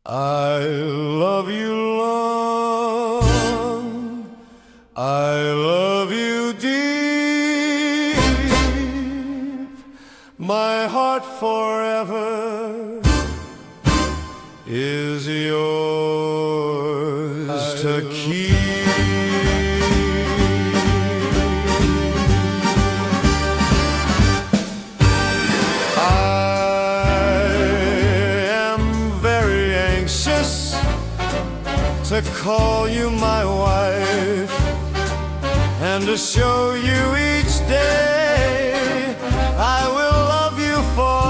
I love you long, I love you deep, my heart forever is yours to keep. To call you my wife and to show you each day I will love you for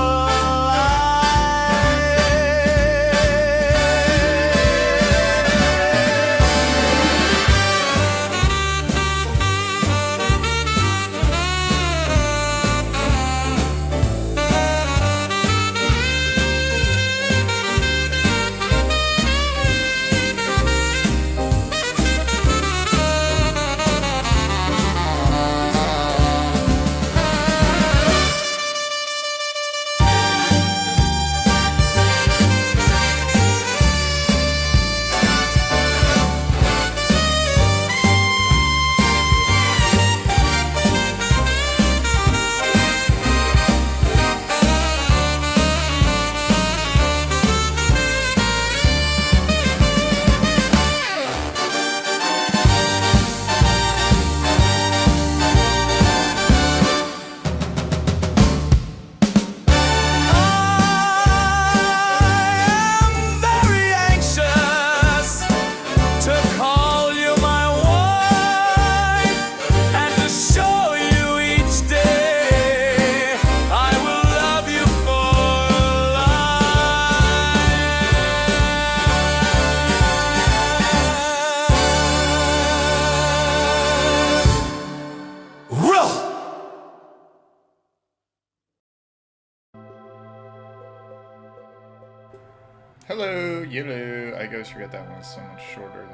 Hello, yellow. I always forget that one's so much shorter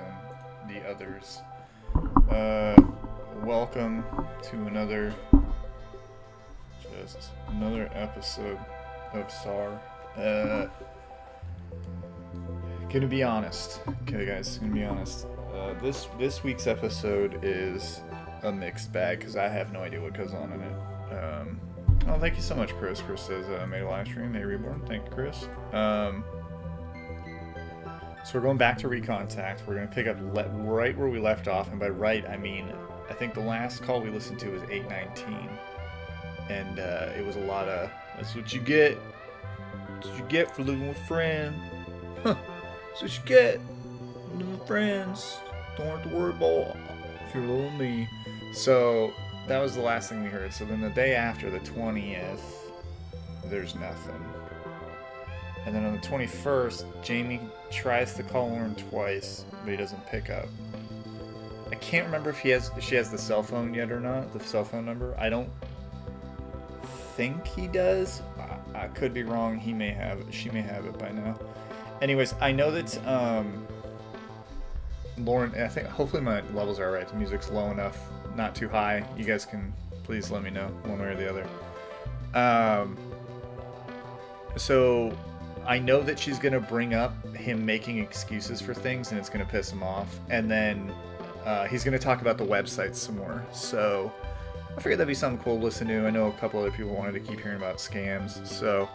than the others. Welcome to another episode of SAWR. Gonna be honest. Okay, guys, gonna be honest. This week's episode is a mixed bag because I have no idea what goes on in it. Oh, thank you so much, Chris. Chris says made a live stream, May Reborn. Thank you, Chris. So we're going back to recontact. We're going to pick up right where we left off, and by right I mean I think the last call we listened to was 8:19, and it was a lot of "that's what you get, that's what you get for living with friends, huh? That's what you get, living with friends. Don't have to worry about if you're little me." So that was the last thing we heard. So then the day after, the 20th, there's nothing. And then on the 21st, Jamie tries to call Lauren twice, but he doesn't pick up. I can't remember if she has the cell phone yet or not, the cell phone number. I don't think he does. I could be wrong. He may have it. She may have it by now. Anyways, I know that Lauren, I think hopefully my levels are right. The music's low enough, not too high. You guys can please let me know one way or the other. So I know that she's going to bring up him making excuses for things, and it's going to piss him off. And then he's going to talk about the website some more. So I figured that'd be something cool to listen to. I know a couple other people wanted to keep hearing about scams. So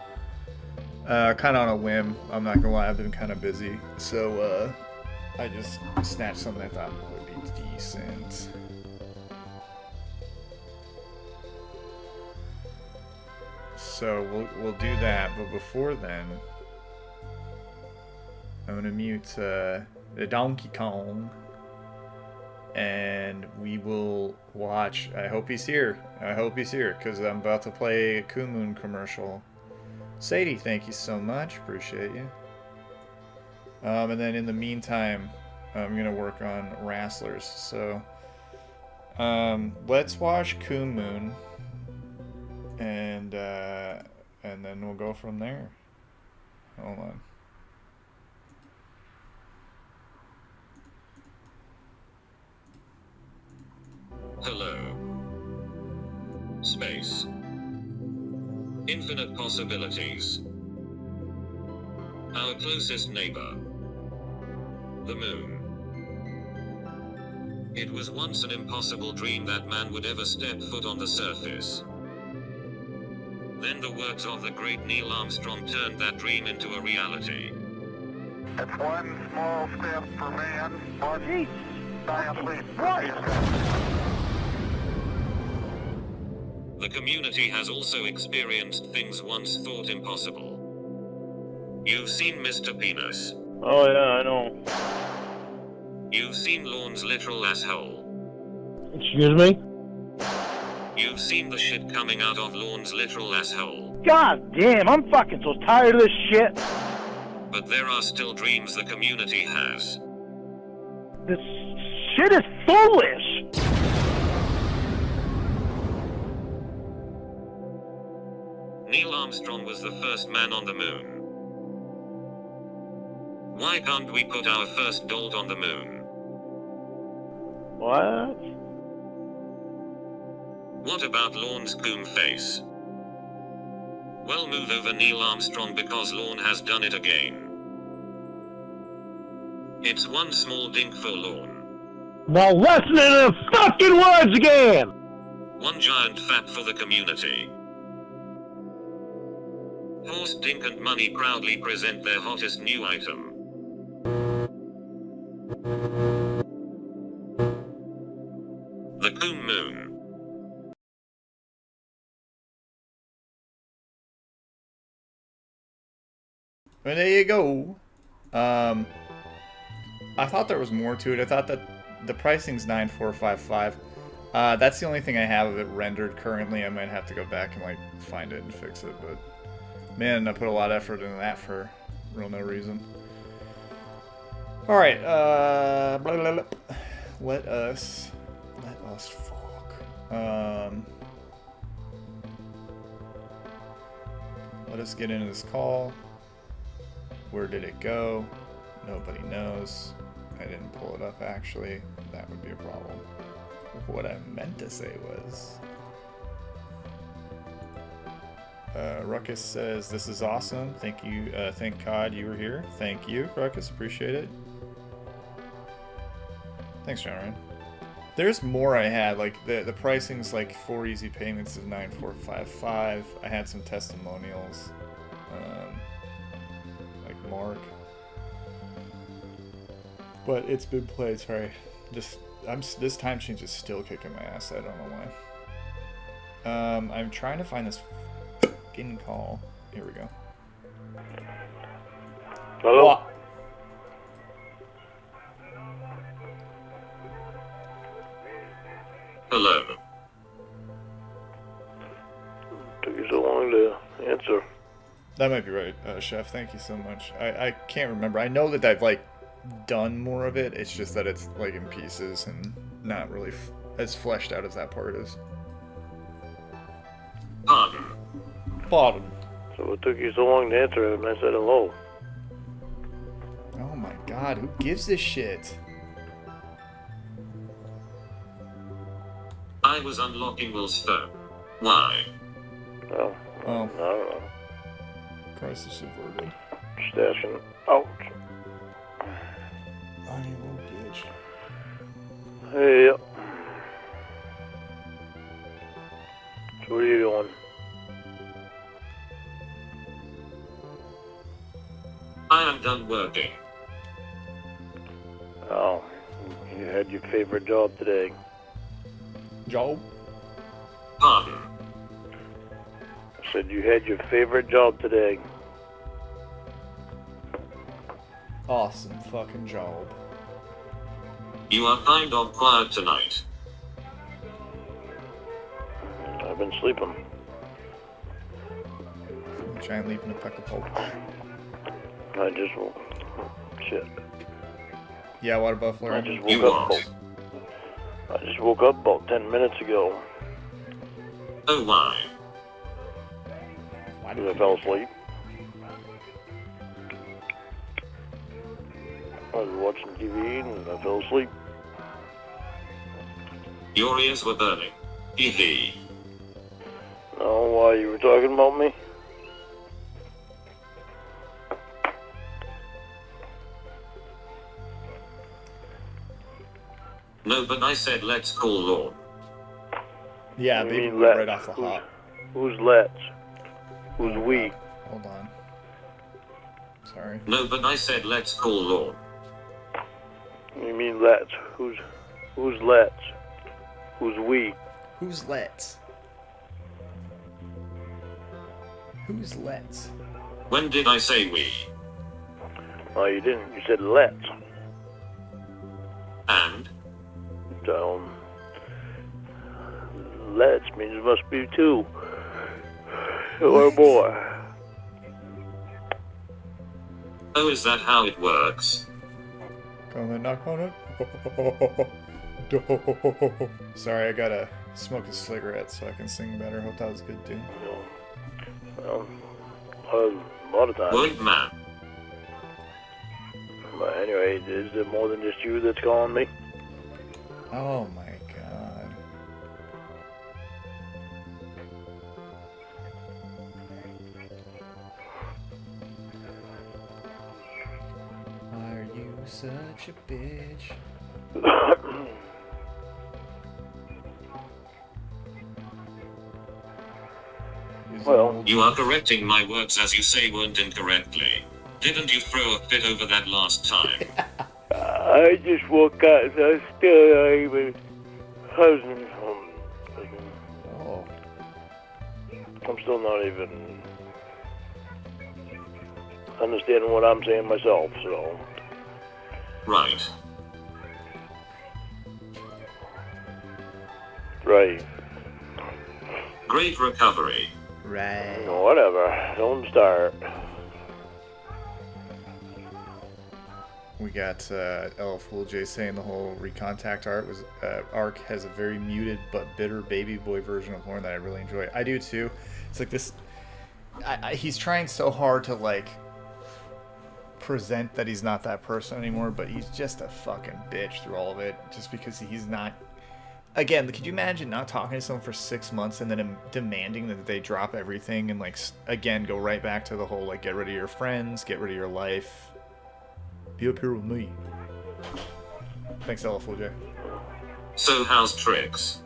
kind of on a whim. I'm not going to lie, I've been kind of busy. So I just snatched something I thought would be decent. So we'll do that, but before then, I'm gonna mute the Donkey Kong, and we will watch. I hope he's here. I hope he's here, because I'm about to play a Kumoon commercial. Sadie, thank you so much. Appreciate you. And then in the meantime, I'm gonna work on Wrestlers. So let's watch Kumoon, and then we'll go from there. Hold on. Hello. Space. Infinite possibilities. Our closest neighbor. The moon. It was once an impossible dream that man would ever step foot on the surface. Then the words of the great Neil Armstrong turned that dream into a reality. It's one small step for man, one giant leap for mankind. The community has also experienced things once thought impossible. You've seen Mr. Penis. Oh yeah, I know. You've seen Lorne's literal asshole. Excuse me? You've seen the shit coming out of Lorne's literal asshole. God damn, I'm fucking so tired of this shit. But there are still dreams the community has. This shit is foolish. Neil Armstrong was the first man on the moon. Why can't we put our first dolt on the moon? What? What about Lorne's coon face? Well, move over Neil Armstrong because Lorne has done it again. It's one small dink for Lorne. Now listen to the fucking words again! One giant fap for the community. Horse Dink and Money proudly present their hottest new item. The Coon Moon. Well, there you go. I thought there was more to it. I thought that the pricing's $9,455. That's the only thing I have of it rendered currently. I might have to go back and like find it and fix it, but man, I put a lot of effort into that for real no reason. All right, let us fuck. Let us get into this call. Where did it go? Nobody knows. I didn't pull it up actually. That would be a problem. What I meant to say was... Ruckus says, this is awesome. Thank you. Thank God you were here. Thank you, Ruckus. Appreciate it. Thanks, John Ryan. There's more I had. Like, the pricing's like 4 easy payments is $9,455. I had some testimonials. Like Mark. But it's been played, sorry. This time change is still kicking my ass. I don't know why. I'm trying to find this fucking call. Here we go. Hello? What? Hello. Took you so long to answer. That might be right, Chef. Thank you so much. I can't remember. I know that I've like done more of it. It's just that it's like in pieces and not really as fleshed out as that part is. Pardon. Bottom. So it took you so long to answer it, and I said hello. Oh my God, who gives this shit? I was unlocking Will's phone. Why? Well, Oh, I don't know. crisis averted. Stashing out. Oh, you little bitch. Hey, yep. So what are you doing? I am done working. Oh, you had your favorite job today. Joe? Pardon. I said you had your favorite job today. Awesome fucking job. You are kind of quiet tonight. I've been sleeping. Giant leap in a peck of poke. I just shit. Yeah, water buffalo. I just You woke up. what? I just woke up about 10 minutes ago. Oh why? Why Because I fell asleep. I was watching TV and I fell asleep. Your ears were burning. Hee hee. Oh, why you were talking about me? No, but I said let's call Law. Yeah, You baby mean boy let's? right off the hop. Who's let's? Who's Oh, we? God. Hold on. Sorry. No, but I said let's call Law. You mean let's? Who's let's? Who's we? Who's let's? Who's let's? When did I say we? Oh, you didn't. You said let's. And? Let's means it must be two. Or more. Oh, is that how it works? Come and knock on it. Sorry, I gotta smoke a cigarette so I can sing better. Hope that was a good tune. Well, a lot of times. Word man. But anyway, is there more than just you that's calling me? Oh my god. Are you such a bitch? Well, You are correcting my words as you say weren't incorrectly. Didn't you throw a fit over that last time? I just woke up, so I still even husband. Oh. I'm still not even understanding what I'm saying myself, so. Right. Right. Great recovery. Right. Whatever. Don't start. We got LL Fool J saying the whole recontact arc has a very muted but bitter baby boy version of Lauren that I really enjoy. I do too. It's like this. He's trying so hard to like present that he's not that person anymore, but he's just a fucking bitch through all of it. Just because he's not. Again, could you imagine not talking to someone for 6 months and then demanding that they drop everything and like again go right back to the whole like get rid of your friends, get rid of your life. Be up here with me. Thanks, LL Fool J. So how's tricks?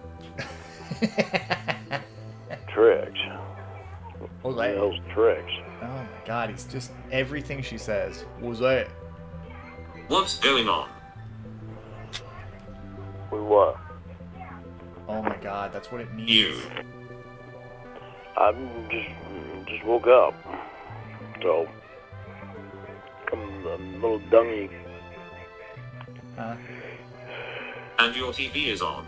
Tricks. What was What the that? hell's tricks? Oh my god, he's just everything she says. What was that? What's going on? With what? Oh my god, that's what it means. You. I'm just woke up. So I'm a little dungy. Huh? And your TV is on.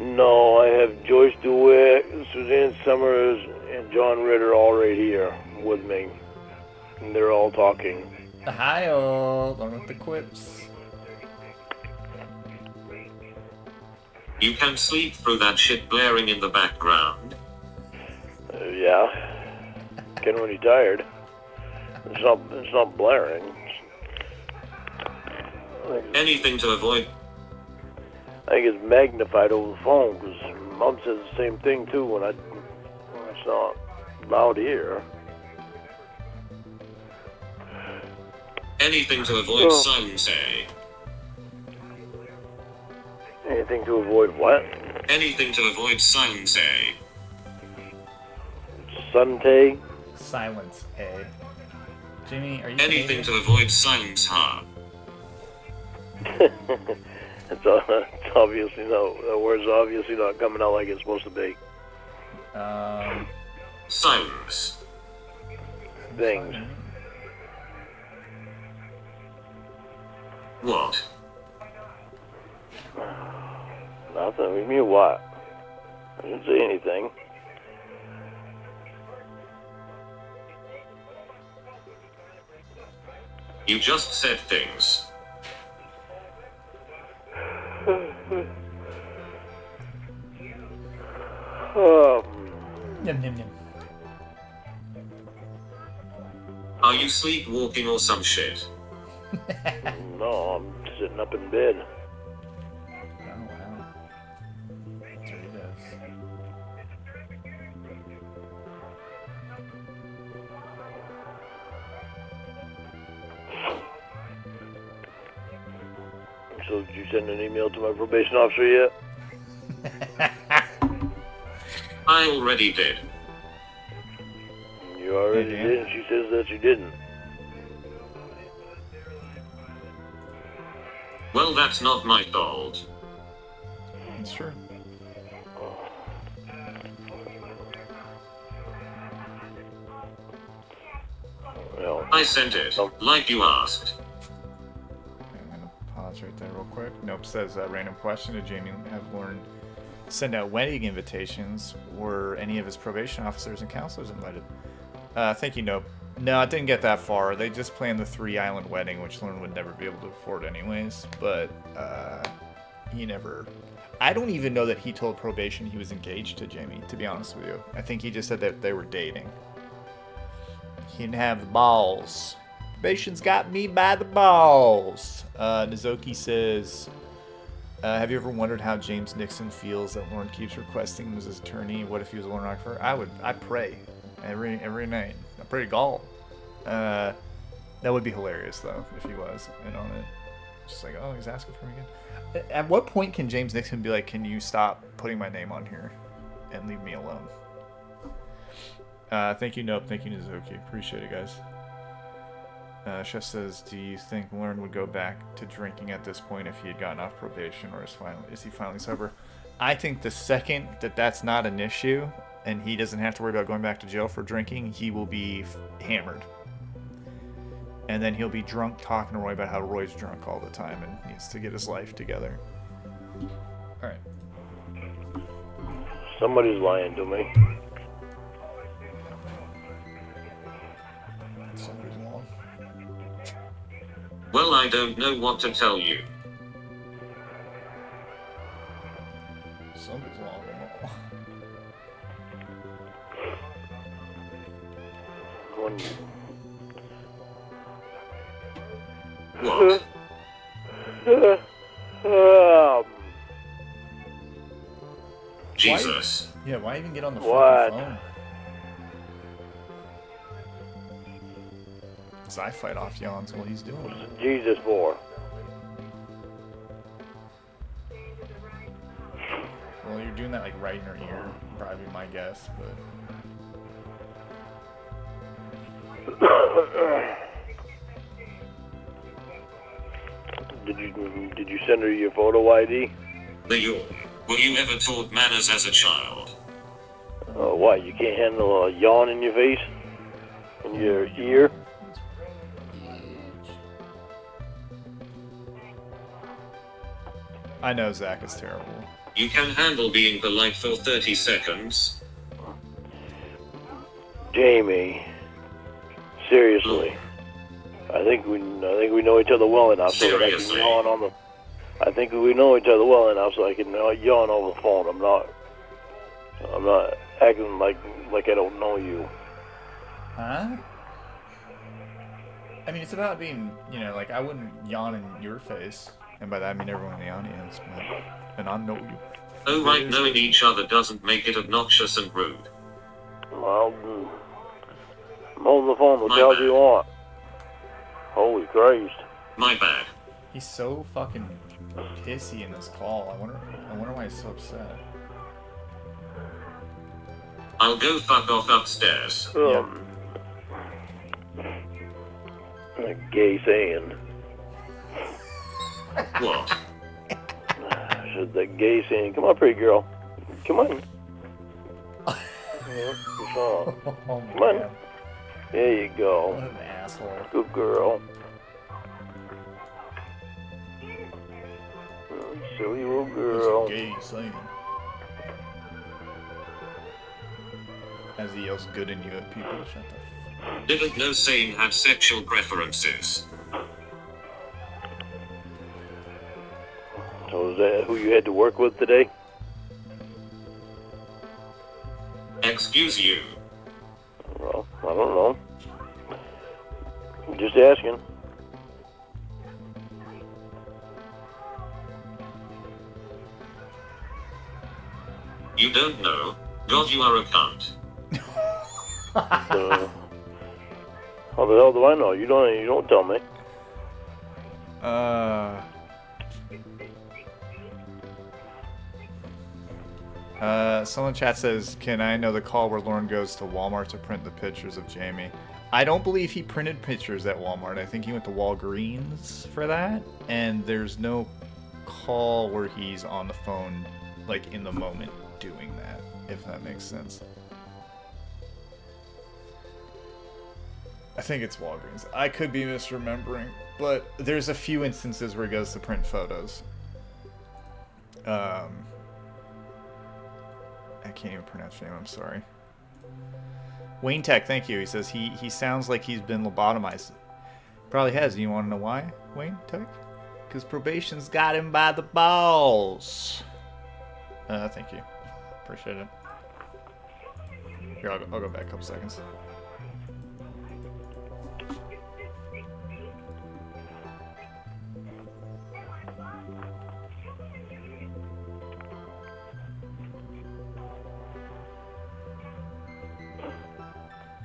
No, I have Joyce DeWitt, Suzanne Summers, and John Ritter all right here with me. And they're all talking. Hi-oh, learn with the quips. You can sleep through that shit blaring in the background. Yeah. Getting really tired. It's not blaring. Anything to avoid. I think it's magnified over the phone because Mom says the same thing too when it's not loud here. Anything to avoid silence, eh? Anything to avoid what? Anything to avoid silence, eh? Sunday? Silence, eh? Jimmy, are you Anything Canadian? to avoid silence, huh? It's obviously no. The word's obviously not coming out like it's supposed to be. Silence. Things. What? Nothing. We mean what? I didn't say anything. You just said things. Yum, yum, yum. Are you sleepwalking or some shit? No, I'm sitting up in bed. Oh, wow. That's what he does. So did you send an email to my probation officer yet? I already did. You already Yeah, did, and she says that you didn't. Well, that's not my fault. It's true. Well, I sent it, like you asked. I'm gonna pause right there real quick. Nope says random question. Did Jamie have Lauren send out wedding invitations? Were any of his probation officers and counselors invited? Thank you, Nope. No, it didn't get that far. They just planned the 3-island wedding, which Lauren would never be able to afford anyways. But he never. I don't even know that he told probation he was engaged to Jamie, to be honest with you. I think he just said that they were dating. He didn't have the balls. Probation's got me by the balls. Nizoki says, have you ever wondered how James Nixon feels that Lauren keeps requesting him as his attorney? What if he was a Lauren Rockford? I pray every night. I pray to God. That would be hilarious though if he was in on it. Just like, oh, he's asking for me again. At what point can James Nixon be like, can you stop putting my name on here and leave me alone? Thank you, Nope. Thank you, Nizoki. Appreciate it, guys. Chef says, do you think Lauren would go back to drinking at this point if he had gotten off probation, or is he finally sober? I think the second that that's not an issue and he doesn't have to worry about going back to jail for drinking, he will be hammered. And then he'll be drunk talking to Roy about how Roy's drunk all the time and needs to get his life together. All right. somebody's lying to me. Somebody's long. Well, I don't know what to tell you. Somebody's long. What? Jesus. Yeah, why even get on the What? fucking phone? Because I fight off yawns while he's doing it. Jesus for? Well, you're doing that like right in her ear. Probably my guess, but Did you send her your photo ID? Were you ever taught manners as a child? What, you can't handle a yawn in your face? In your ear? I know Zach is terrible. You can handle being polite for 30 seconds. Jamie, seriously. I think we know each other well enough so that I can Seriously? yawn on the. I think we know each other well enough so I can yawn over the phone. I'm not acting like I don't know you. Huh? I mean, it's about being, like I wouldn't yawn in your face, and by that I mean everyone in the audience, and I know you. Oh right, knowing each other doesn't make it obnoxious and rude. Well, I'm holding the phone. What My the hell bad. do you want? Holy Christ! My bad. He's so fucking pissy in this call. I wonder why he's so upset. I'll go fuck off upstairs. A gay saying. What? Should the gay saying? Come on, pretty girl. Come on. Yeah, Oh, come on. man. There you What go. an asshole. Good girl. Silly little girl. It's a gay saying. As he yells good in you at people. Shut the Didn't know Sane had sexual preferences. So is that who you had to work with today? Excuse you. Well, I don't know. I'm just asking. You don't know? God, you are a cunt. How the hell do I know? You don't tell me. Someone in chat says, can I know the call where Lauren goes to Walmart to print the pictures of Jamie? I don't believe he printed pictures at Walmart. I think he went to Walgreens for that. And there's no call where he's on the phone, like, in the moment doing that, if that makes sense. I think it's Walgreens. I could be misremembering, but there's a few instances where he goes to print photos. I can't even pronounce your name, I'm sorry. Wayne Tech, thank you. He says he sounds like he's been lobotomized. Probably has. You want to know why, Wayne Tech? Because probation's got him by the balls. Thank you. Appreciate it. Here, I'll go back a couple seconds.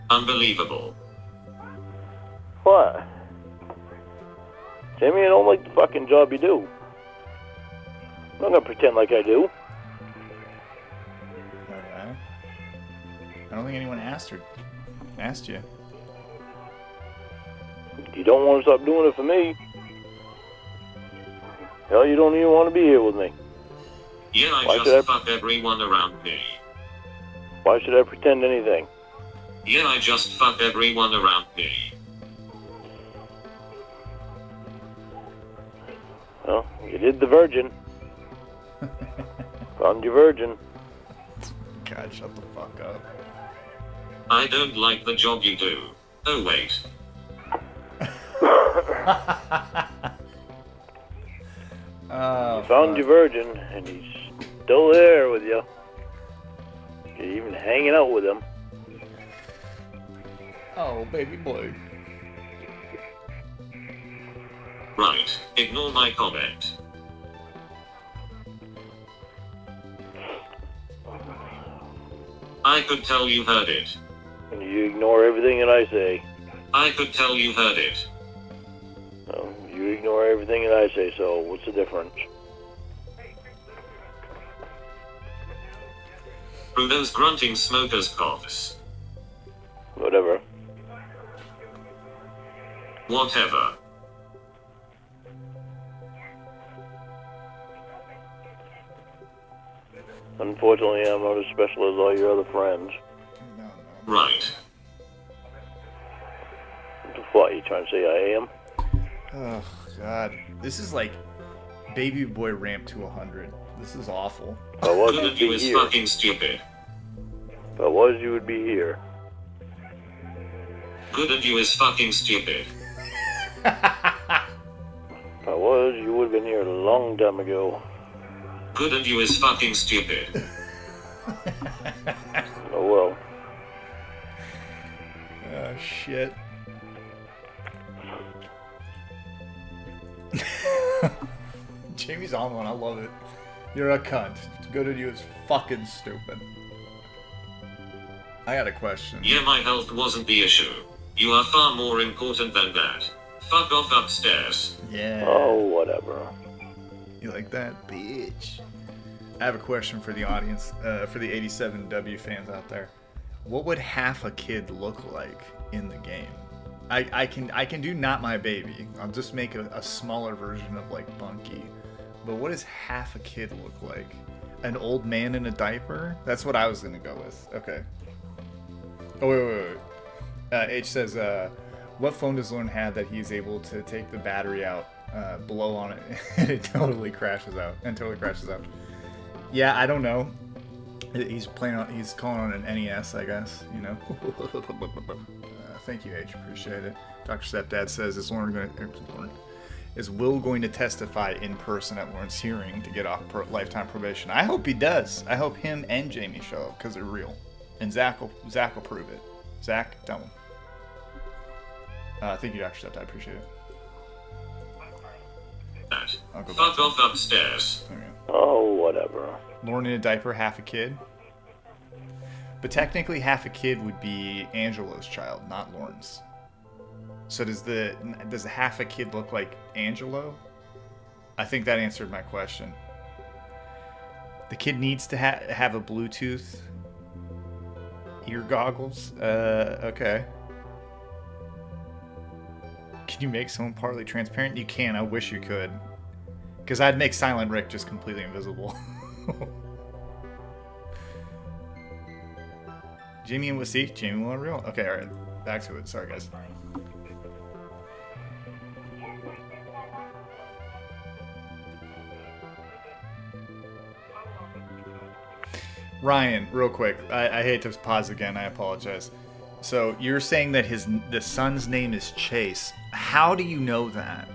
Unbelievable. What? Jamie, I don't like the fucking job you do. I'm not gonna pretend like I do. Okay. I don't think anyone asked you. You don't want to stop doing it for me. Hell, you don't even want to be here with me. Yeah, I Why should just I- fuck everyone around me. Why should I pretend anything? Yeah, I just fuck everyone around me. Well, you did the virgin. Found your virgin. God, shut the fuck up. I don't like the job you do. Oh wait. Oh, You found your virgin, and he's still there with you. You're even hanging out with him. Oh, baby boy. Right, ignore my comment. I could tell you heard it. And you ignore everything that I say. I could tell you heard it. Well, you ignore everything that I say, so what's the difference? Through those grunting smokers' coughs. Whatever. Whatever. Unfortunately, I'm not as special as all your other friends. No. Right. What, are you trying to say I am? Oh, God. This is like baby boy ramp to 100. This is awful. If I was, Good you'd at you be is here. fucking stupid. If I was, you would be here. Good at you is fucking stupid. If I was, you would have been here a long time ago. Good at you is fucking stupid. Oh well. Oh, shit. Jamie's on one. I love it. You're a cunt. Good at you is fucking stupid. I got a question. Yeah, my health wasn't the issue. You are far more important than that. Fuck off upstairs. Yeah. Oh, whatever. You like that? Bitch. I have a question for the audience, for the 87W fans out there. What would half a kid look like in the game? I can do Not My Baby. I'll just make a smaller version of like Bunky. But what does half a kid look like? An old man in a diaper? That's what I was gonna go with. Okay. Oh wait. H says, what phone does Lauren have that he's able to take the battery out, blow on it, and it totally crashes out? Yeah, I don't know. He's calling on an NES, I guess. You know. Thank you, H. Appreciate it. Dr. Stepdad says, is Will going to testify in person at Lauren's hearing to get off lifetime probation? I hope he does. I hope him and Jamie show up because they're real, and Zach will prove it. Zach, tell him. Thank you, Dr. Stepdad. I appreciate it. That. I'll go Fuck back. off upstairs. Okay. Oh, whatever. Lauren in a diaper, half a kid. But technically, half a kid would be Angelo's child, not Lauren's. So does the half a kid look like Angelo? I think that answered my question. The kid needs to have a Bluetooth ear goggles. Okay. Can you make someone partly transparent? You can. I wish you could. Because I'd make Silent Rick just completely invisible. Jamie and see? Jamie will unreal. Okay, alright. Back to it. Sorry, guys. Ryan, real quick. I hate to pause again. I apologize. So you're saying that the son's name is Chase. How do you know that?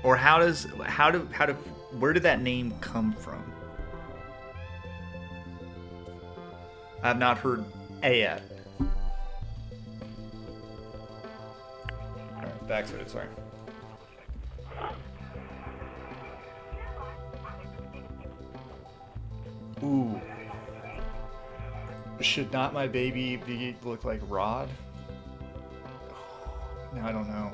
Or where did that name come from? I've not heard A yet. Alright, back to it, sorry. Ooh. Should not my baby look like Rod? No, I don't know.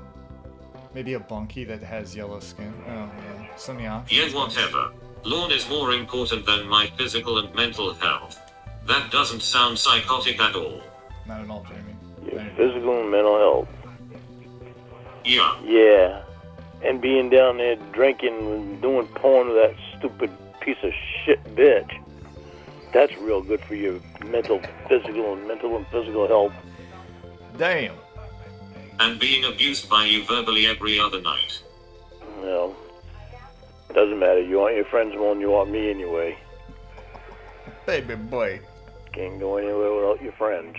Maybe a bunkie that has yellow skin. Oh man, some of the options. Yeah, whatever. Lawn is more important than my physical and mental health. That doesn't sound psychotic at all. Not at all, Jamie. Your physical and mental health. Yeah. Yeah. And being down there drinking and doing porn with that stupid piece of shit bitch. That's real good for your mental and physical health. Damn. And being abused by you verbally every other night. Well, doesn't matter. You want your friends more than you want me anyway. Baby boy. Can't go anywhere without your friends.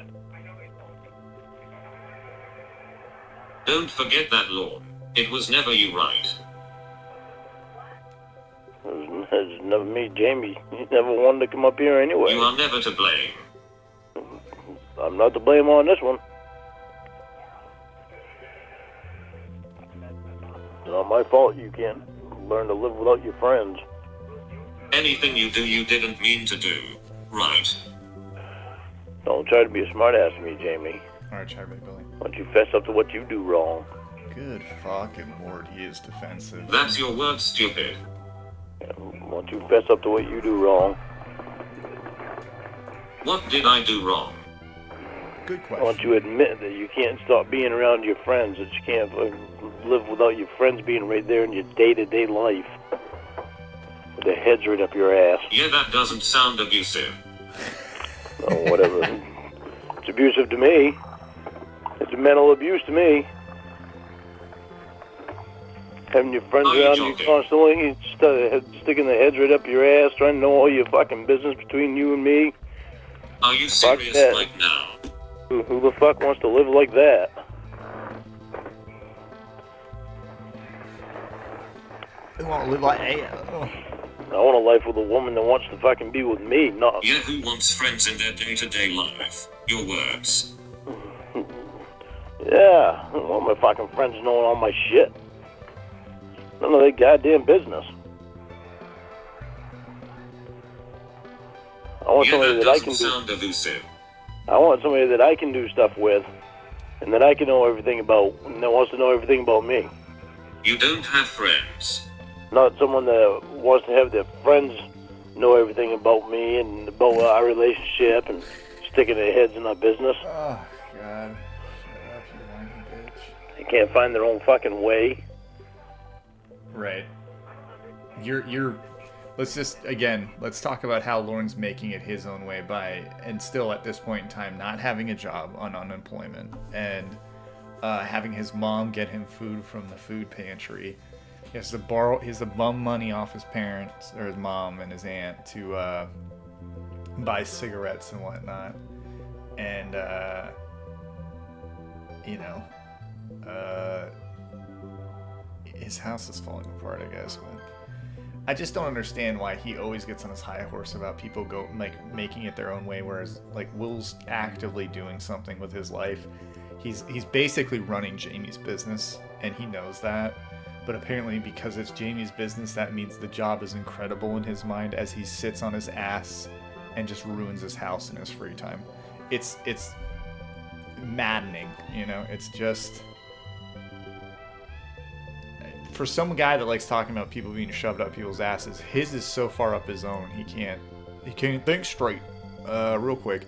Don't forget that, Lord. It was never you, right? It's never me, Jamie. You never wanted to come up here anyway. You are never to blame. I'm not to blame on this one. It's not my fault you can't learn to live without your friends. Anything you do you didn't mean to do, right? Don't try to be a smartass to me, Jamie. Alright, try me, Billy. Why don't you fess up to what you do wrong? Good fucking lord, he is defensive. That's your word, stupid. Why don't you fess up to what you do wrong? What did I do wrong? Good Why don't question. you admit that you can't stop being around your friends, that you can't live without your friends being right there in your day-to-day life? With their heads right up your ass. Yeah, that doesn't sound abusive. Oh, whatever. It's abusive to me. It's mental abuse to me. Having your friends Are you around you joking? constantly, sticking their heads right up your ass, trying to know all your fucking business between you and me. Are you Fuck serious that. right now? Who the fuck wants to live like that? They won't live like I want a life with a woman that wants to fucking be with me, not... Yeah, who wants friends in their day-to-day life? Your words. Yeah, I don't want my fucking friends knowing all my shit. None of their goddamn business. I want Yeah, somebody that that I doesn't can do... sound elusive. I want somebody that I can do stuff with, and that I can know everything about, and that wants to know everything about me. You don't have friends. Not someone that wants to have their friends know everything about me and about our relationship and sticking their heads in our business. Oh, God. Shut up, you whiny bitch. They can't find their own fucking way. Right. You're... Let's just, again, let's talk about how Lauren's making it his own way by, and still at this point in time, not having a job on unemployment, and having his mom get him food from the food pantry. He has to bum money off his parents, or his mom and his aunt, to buy cigarettes and whatnot. And, his house is falling apart, I guess, but I just don't understand why he always gets on his high horse about people making it their own way, whereas like Will's actively doing something with his life. He's basically running Jamie's business, and he knows that. But apparently, because it's Jamie's business, that means the job is incredible in his mind as he sits on his ass and just ruins his house in his free time. It's maddening, you know. It's just for some guy that likes talking about people being shoved up people's asses, his is so far up his own he can't think straight. Real quick,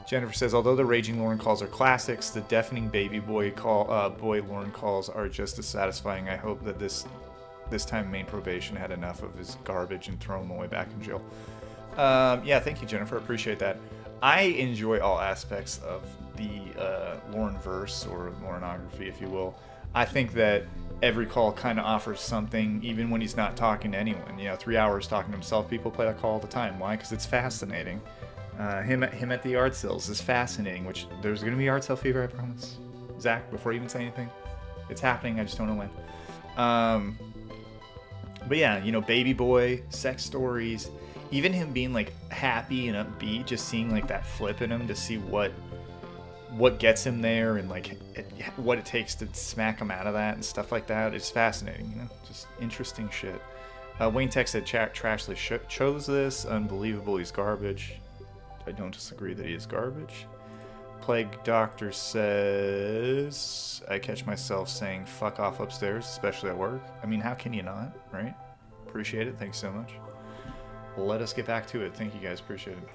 Jennifer says, although the raging Lauren calls are classics, the deafening baby boy Lauren calls are just as satisfying. I hope that this time main probation had enough of his garbage and throw him away back in jail. Yeah, thank you, Jennifer. Appreciate that. I enjoy all aspects of the Lauren verse, or Laurenography, if you will. I think that every call kind of offers something, even when he's not talking to anyone. 3 hours talking to himself. People play that call all the time. Why? Because it's fascinating. Him at the art sales is fascinating, which there's going to be art sale fever, I promise. Zach, before you even say anything, it's happening. I just don't know when. But yeah, baby boy, sex stories, even him being like happy and upbeat, just seeing like that flip in him to see what gets him there and like what it takes to smack him out of that and stuff like that. It's fascinating, just interesting shit. Wayne Tech said Trashley chose this. Unbelievable, he's garbage. I don't disagree that he is garbage. Plague Doctor says, I catch myself saying fuck off upstairs, especially at work. I mean, how can you not, right? Appreciate it. Thanks so much. Let us get back to it. Thank you guys. Appreciate it.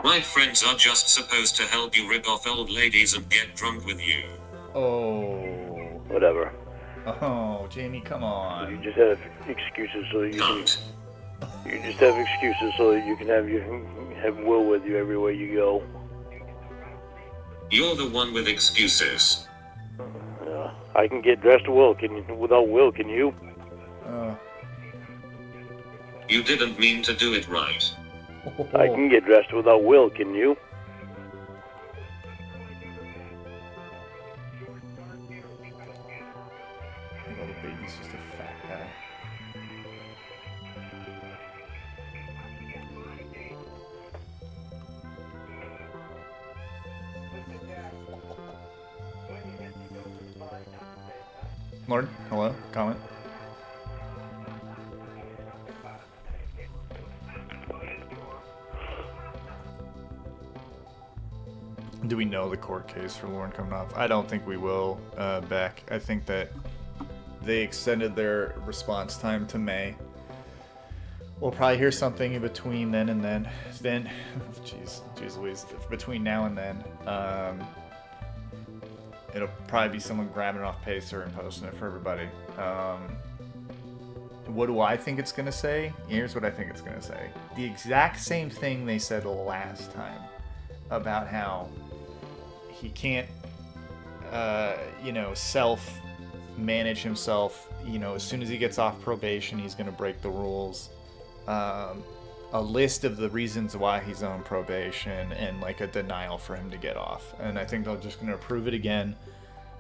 My friends are just supposed to help you rip off old ladies and get drunk with you. Oh. Whatever. Oh, Jamie, come on. You just have excuses so you can... You just have excuses so that you can have Will with you everywhere you go. You're the one with excuses. I can get dressed without Will, can you? You didn't mean to do it right. I can get dressed without Will, can you? Oh, the baby's just a fat guy. Lord, hello? Comment? Do we know the court case for Lauren coming off? I don't think we will, Beck. I think that they extended their response time to May. We'll probably hear something in between then and then. Jeez Louise. Between now and then, it'll probably be someone grabbing it off Pacer and posting it for everybody. What do I think it's going to say? Here's what I think it's going to say. The exact same thing they said last time about how he can't, self-manage himself. As soon as he gets off probation, he's going to break the rules. A list of the reasons why he's on probation and like a denial for him to get off. And I think they're just going to approve it again,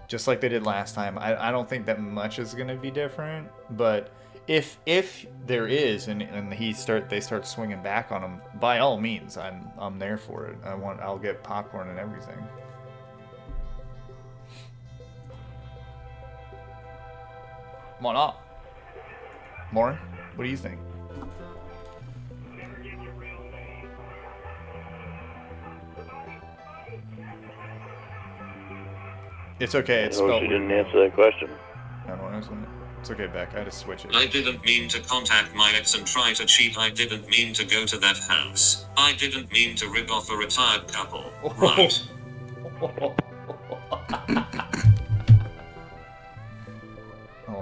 just like they did last time. I don't think that much is going to be different, but if there is and they start swinging back on him, by all means, I'm there for it. I'll get popcorn and everything. Why not? Lauren, what do you think? It's okay. It's spelled. She didn't answer that question. I don't answer it. It's okay, Beck. I had to switch it. I didn't mean to contact my ex and try to cheat. I didn't mean to go to that house. I didn't mean to rip off a retired couple. Right. Hold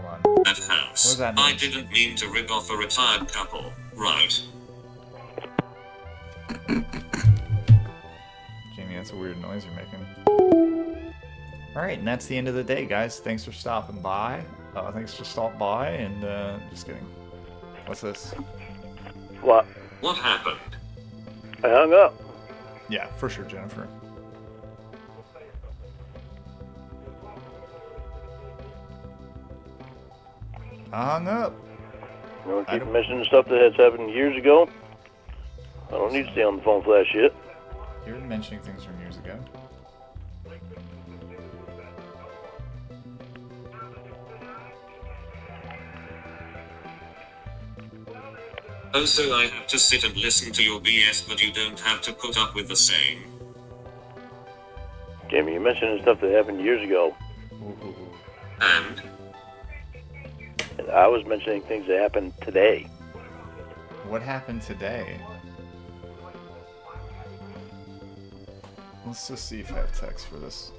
on. That house. What does that mean? I didn't mean to rip off a retired couple. Right. Jamie, that's a weird noise you're making. Alright, and that's the end of the day, guys. Thanks for stopping by. And just kidding. What's this? What? What happened? I hung up. Yeah, for sure, Jennifer. I hung up. You want to keep mentioning stuff that has happened years ago? I don't need to stay on the phone for that shit. You're mentioning things from years ago. Also, I have to sit and listen to your BS, but you don't have to put up with the same. Jamie, you're mentioning stuff that happened years ago. Ooh. And? And I was mentioning things that happened today. What happened today? Let's just see if I have text for this.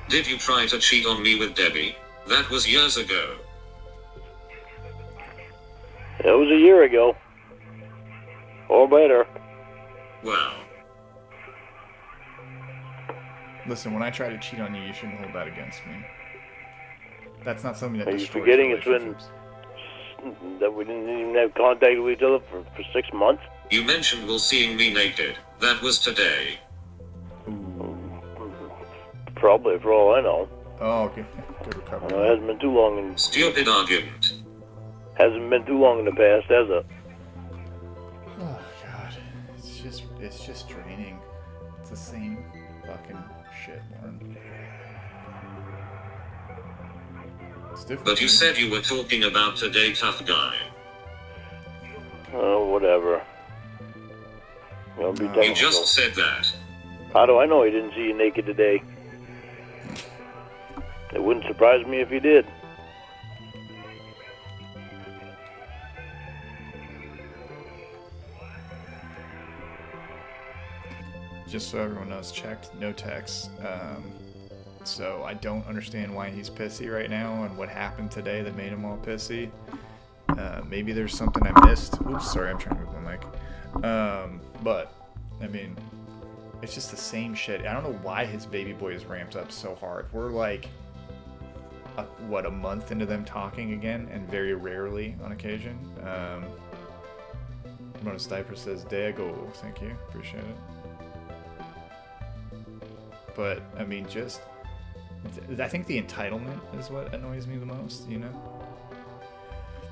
Did you try to cheat on me with Debbie? That was years ago. It was a year ago. Or better. Well, Listen, when I try to cheat on you, you shouldn't hold that against me. That's not something that Are you destroys forgetting it's been relationships. that we didn't even have contact with each other for 6 months? you mentioned will seeing me naked. That was today. Probably, for all I know. Oh, okay. Good recovery. It hasn't been too long in Stupid argument. hasn't been too long in the past, has it? Oh god, it's just draining. It's the same fucking shit, Warren. It's different. But you said you were talking about today, tough guy. Oh, whatever. Don't be No. You technical. just said that. How do I know he didn't see you naked today? It wouldn't surprise me if he did. Just so everyone knows, checked, no text. So I don't understand why he's pissy right now and what happened today that made him all pissy. Maybe there's something I missed. Oops, sorry, I'm trying to move my mic. But, I mean, it's just the same shit. I don't know why his baby boy is ramped up so hard. We're like, a month into them talking again, and very rarely on occasion. Bonus Diaper says, Dago, thank you, appreciate it. But, I mean, just, I think the entitlement is what annoys me the most, you know?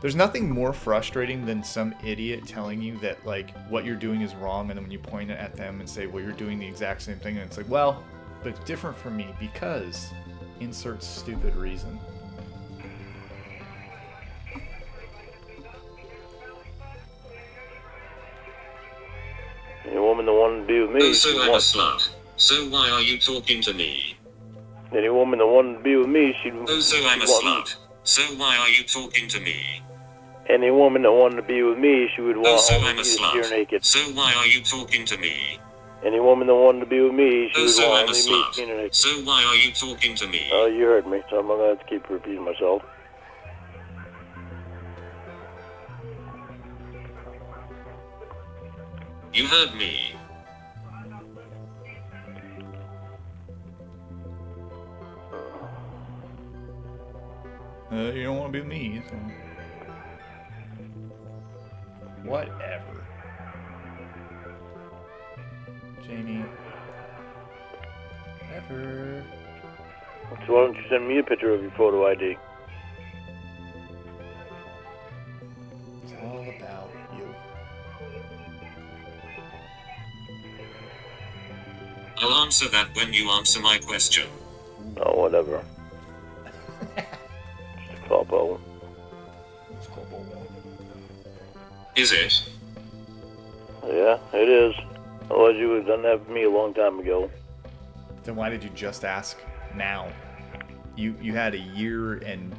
There's nothing more frustrating than some idiot telling you that, like, what you're doing is wrong, and then when you point it at them and say, well, you're doing the exact same thing, and it's like, well, but it's different for me because insert stupid reason. Any woman that wanted to be with me, Oh, so she'd I'm a want. slut. So why are you talking to me? Any woman that wanted to be with me, she'd. Oh, so I'm a she'd want- slut. So why are you talking to me? Any woman that wanted to be with me, she would Oh, want so only I'm me a to see her slut. naked. So why are you talking to me? Any woman that wanted to be with me, she Oh, would so want I'm a only me slut. seeing her naked. So why are you talking to me? Oh, you heard me, so I'm gonna have to keep repeating myself. You heard me. You don't want to be with me, so. Whatever. Jamie. Whatever. So why don't you send me a picture of your photo ID? It's all about you. I'll answer that when you answer my question. Oh, whatever. Just a cop-out. It's called Bobo. Is it? Yeah, it is. Otherwise you would have done that for me a long time ago. Then why did you just ask now? You had a year and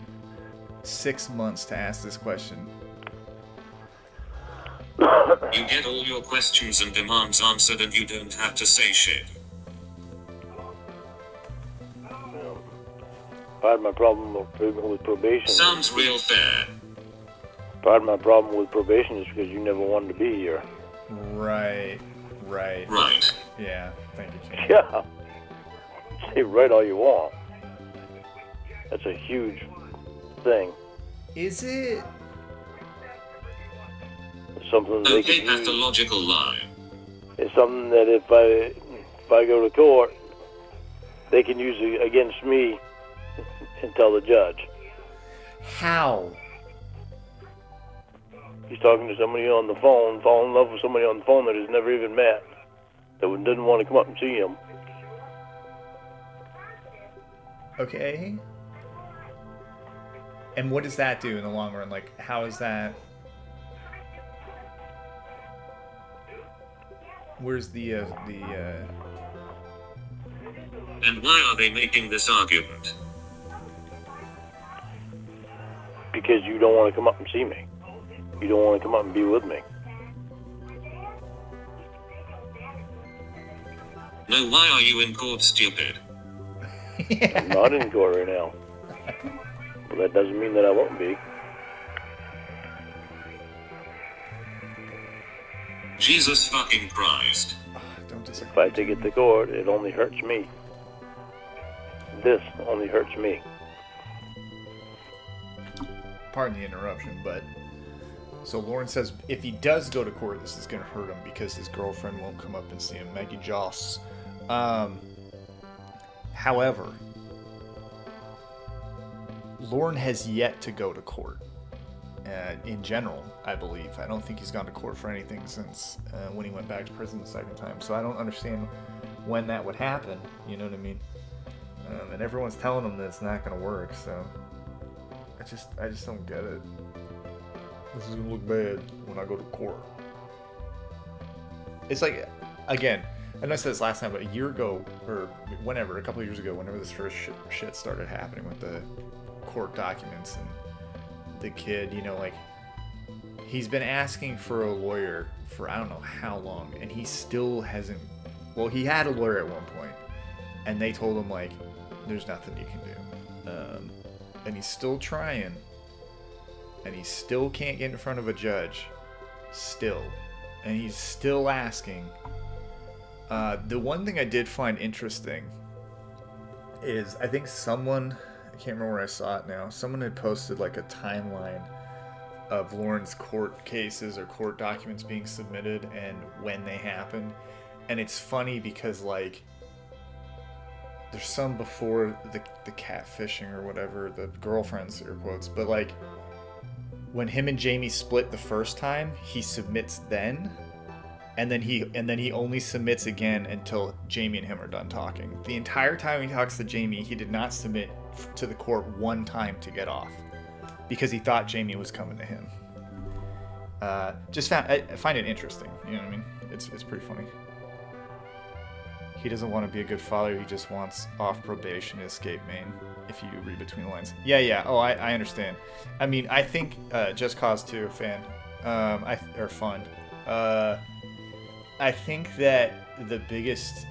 6 months to ask this question. You get all your questions and demands answered and you don't have to say shit. Part of my problem with probation. Sounds real fair. Part of my problem with probation is because you never wanted to be here. Right. Right. Yeah, thank you, Jamie. Yeah. Say right all you want. That's a huge thing. Is it? It's something they Okay, can use. pathological lie. It's something that if I go to court, they can use it against me and tell the judge. How? He's talking to somebody on the phone, fall in love with somebody on the phone that he's never even met, that didn't want to come up and see him. Okay. And what does that do in the long run? Like, how is that? Where's the And why are they making this argument? Because you don't want to come up and see me. You don't want to come up and be with me. No, why are you in court, stupid? I'm not in court right now. But that doesn't mean that I won't be. Jesus fucking Christ. Don't disagree. If I take it to court, it only hurts me. This only hurts me. Pardon the interruption, but so Lauren says if he does go to court, this is going to hurt him because his girlfriend won't come up and see him. Maggie Joss. However, Lauren has yet to go to court. In general, I believe. I don't think he's gone to court for anything since when he went back to prison the second time. So I don't understand when that would happen. You know what I mean? And everyone's telling him that it's not going to work. So I just don't get it. This is going to look bad when I go to court. It's like, again, I know I said this last time, but a year ago, or whenever, a couple of years ago, whenever this first shit started happening with the court documents and the kid, you know, like, he's been asking for a lawyer for I don't know how long, and he still hasn't. Well, he had a lawyer at one point, and they told him, like, there's nothing you can do. And he's still trying, and he still can't get in front of a judge, still. And he's still asking. The one thing I did find interesting is, I think someone, I can't remember where I saw it now, someone had posted like a timeline of Lauren's court cases or court documents being submitted and when they happened. And it's funny because, like, there's some before the catfishing or whatever, the girlfriends, air quotes, but like when him and Jamie split the first time, he submits then, and then he only submits again until Jamie and him are done talking. The entire time he talks to Jamie, he did not submit to the court one time to get off because he thought Jamie was coming to him. I find it interesting. You know what I mean? It's pretty funny. He doesn't want to be a good father. He just wants off probation to escape Maine. If you read between the lines. Yeah. Oh, I understand. I mean, I think Just Cause 2 fan. Or fun. I think that the biggest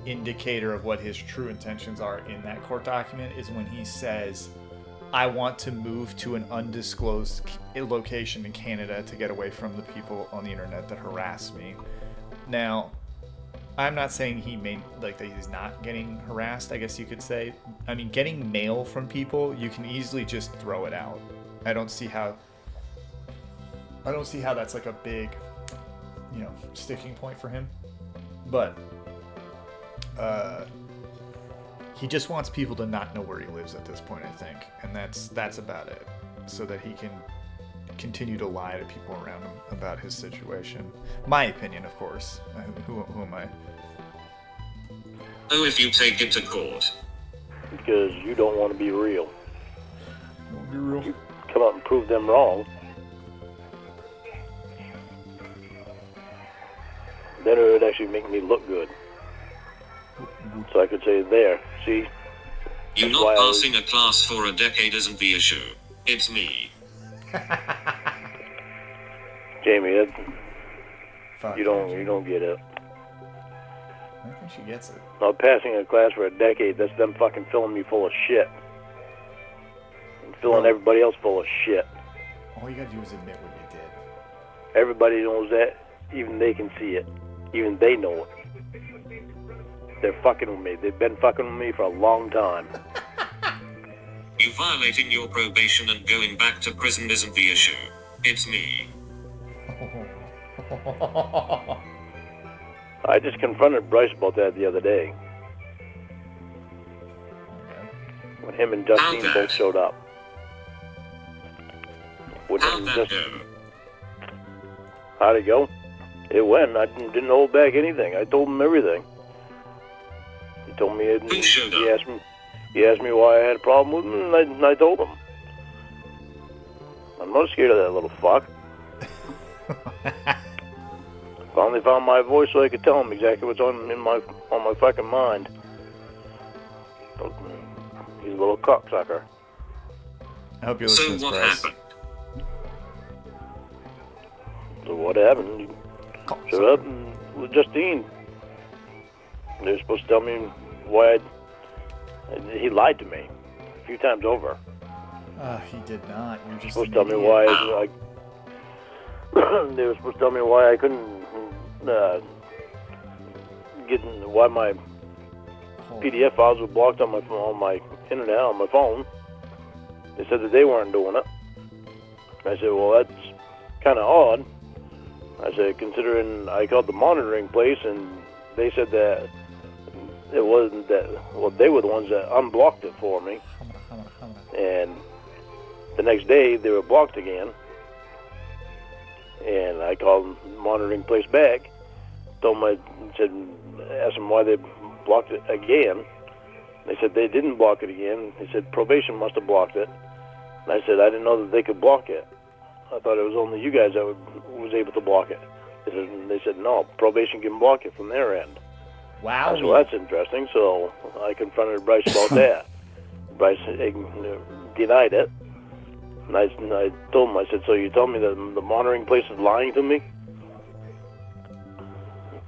indicator of what his true intentions are in that court document is when he says, I want to move to an undisclosed location in Canada to get away from the people on the internet that harass me. Now, I'm not saying he that he's not getting harassed, I guess you could say. I mean, getting mail from people, you can easily just throw it out. I don't see how that's like a big, sticking point for him. But he just wants people to not know where he lives at this point, I think. And that's about it. So that he can continue to lie to people around him about his situation. My opinion, of course. Who am I? Oh, if you take it to court. Because you don't want to be real. Don't be real. You come up and prove them wrong. Then it would actually make me look good. So I could say, there, see? You not passing a class for a decade isn't the issue. It's me. Jamie, you don't get it. I think she gets it. Not passing a class for a decade, that's them fucking filling me full of shit. And filling everybody else full of shit. All you gotta do is admit what you did. Everybody knows that. Even they can see it. Even they know it. They're fucking with me. They've been fucking with me for a long time. You violating your probation and going back to prison isn't the issue. It's me. I just confronted Bryce about that the other day. When him and Justine both showed up. How'd that go? How'd it go? It went. I didn't hold back anything. I told him everything. He told me it. Who showed up? He asked me why I had a problem with him, and I told him. I'm not scared of that little fuck. Finally found my voice so I could tell him exactly what's on my fucking mind. He's a little cocksucker. I hope you're So listening to what this, Bryce. happened? So what happened? You showed up and with Justine. They were supposed to tell me why he lied to me a few times over. He did not. You're just Supposed an to tell me idiot. why they were supposed to tell me why I couldn't why my PDF files were blocked on my internet, on my phone. They said that they weren't doing it. I said, well, that's kind of odd. I said, considering I called the monitoring place and they said that it wasn't that, well, they were the ones that unblocked it for me. And the next day they were blocked again. And I called the monitoring place back, told them, asked them why they blocked it again. They said they didn't block it again. They said probation must have blocked it. And I said I didn't know that they could block it. I thought it was only you guys that was able to block it. They said no, probation can block it from their end. Wow. I said, well, that's interesting. So I confronted Bryce about that. Bryce denied it. And I told him, I said, so you told me that the monitoring place is lying to me?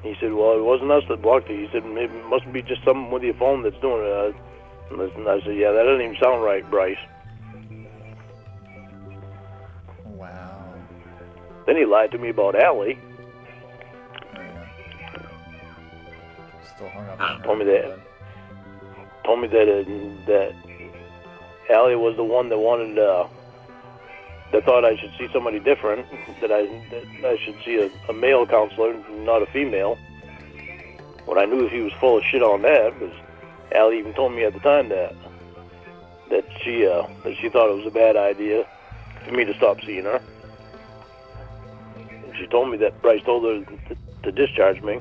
He said, well, it wasn't us that blocked it. He said, maybe it must be just something with your phone that's doing it. And I said, yeah, that doesn't even sound right, Bryce. Wow. Then he lied to me about Allie. Oh, yeah. Still hung up on her. Told me that that Allie was the one that wanted that thought I should see somebody different, that I should see a male counselor, not a female. When I knew he was full of shit on that, because Allie even told me at the time that she thought it was a bad idea for me to stop seeing her. And she told me that Bryce told her to discharge me.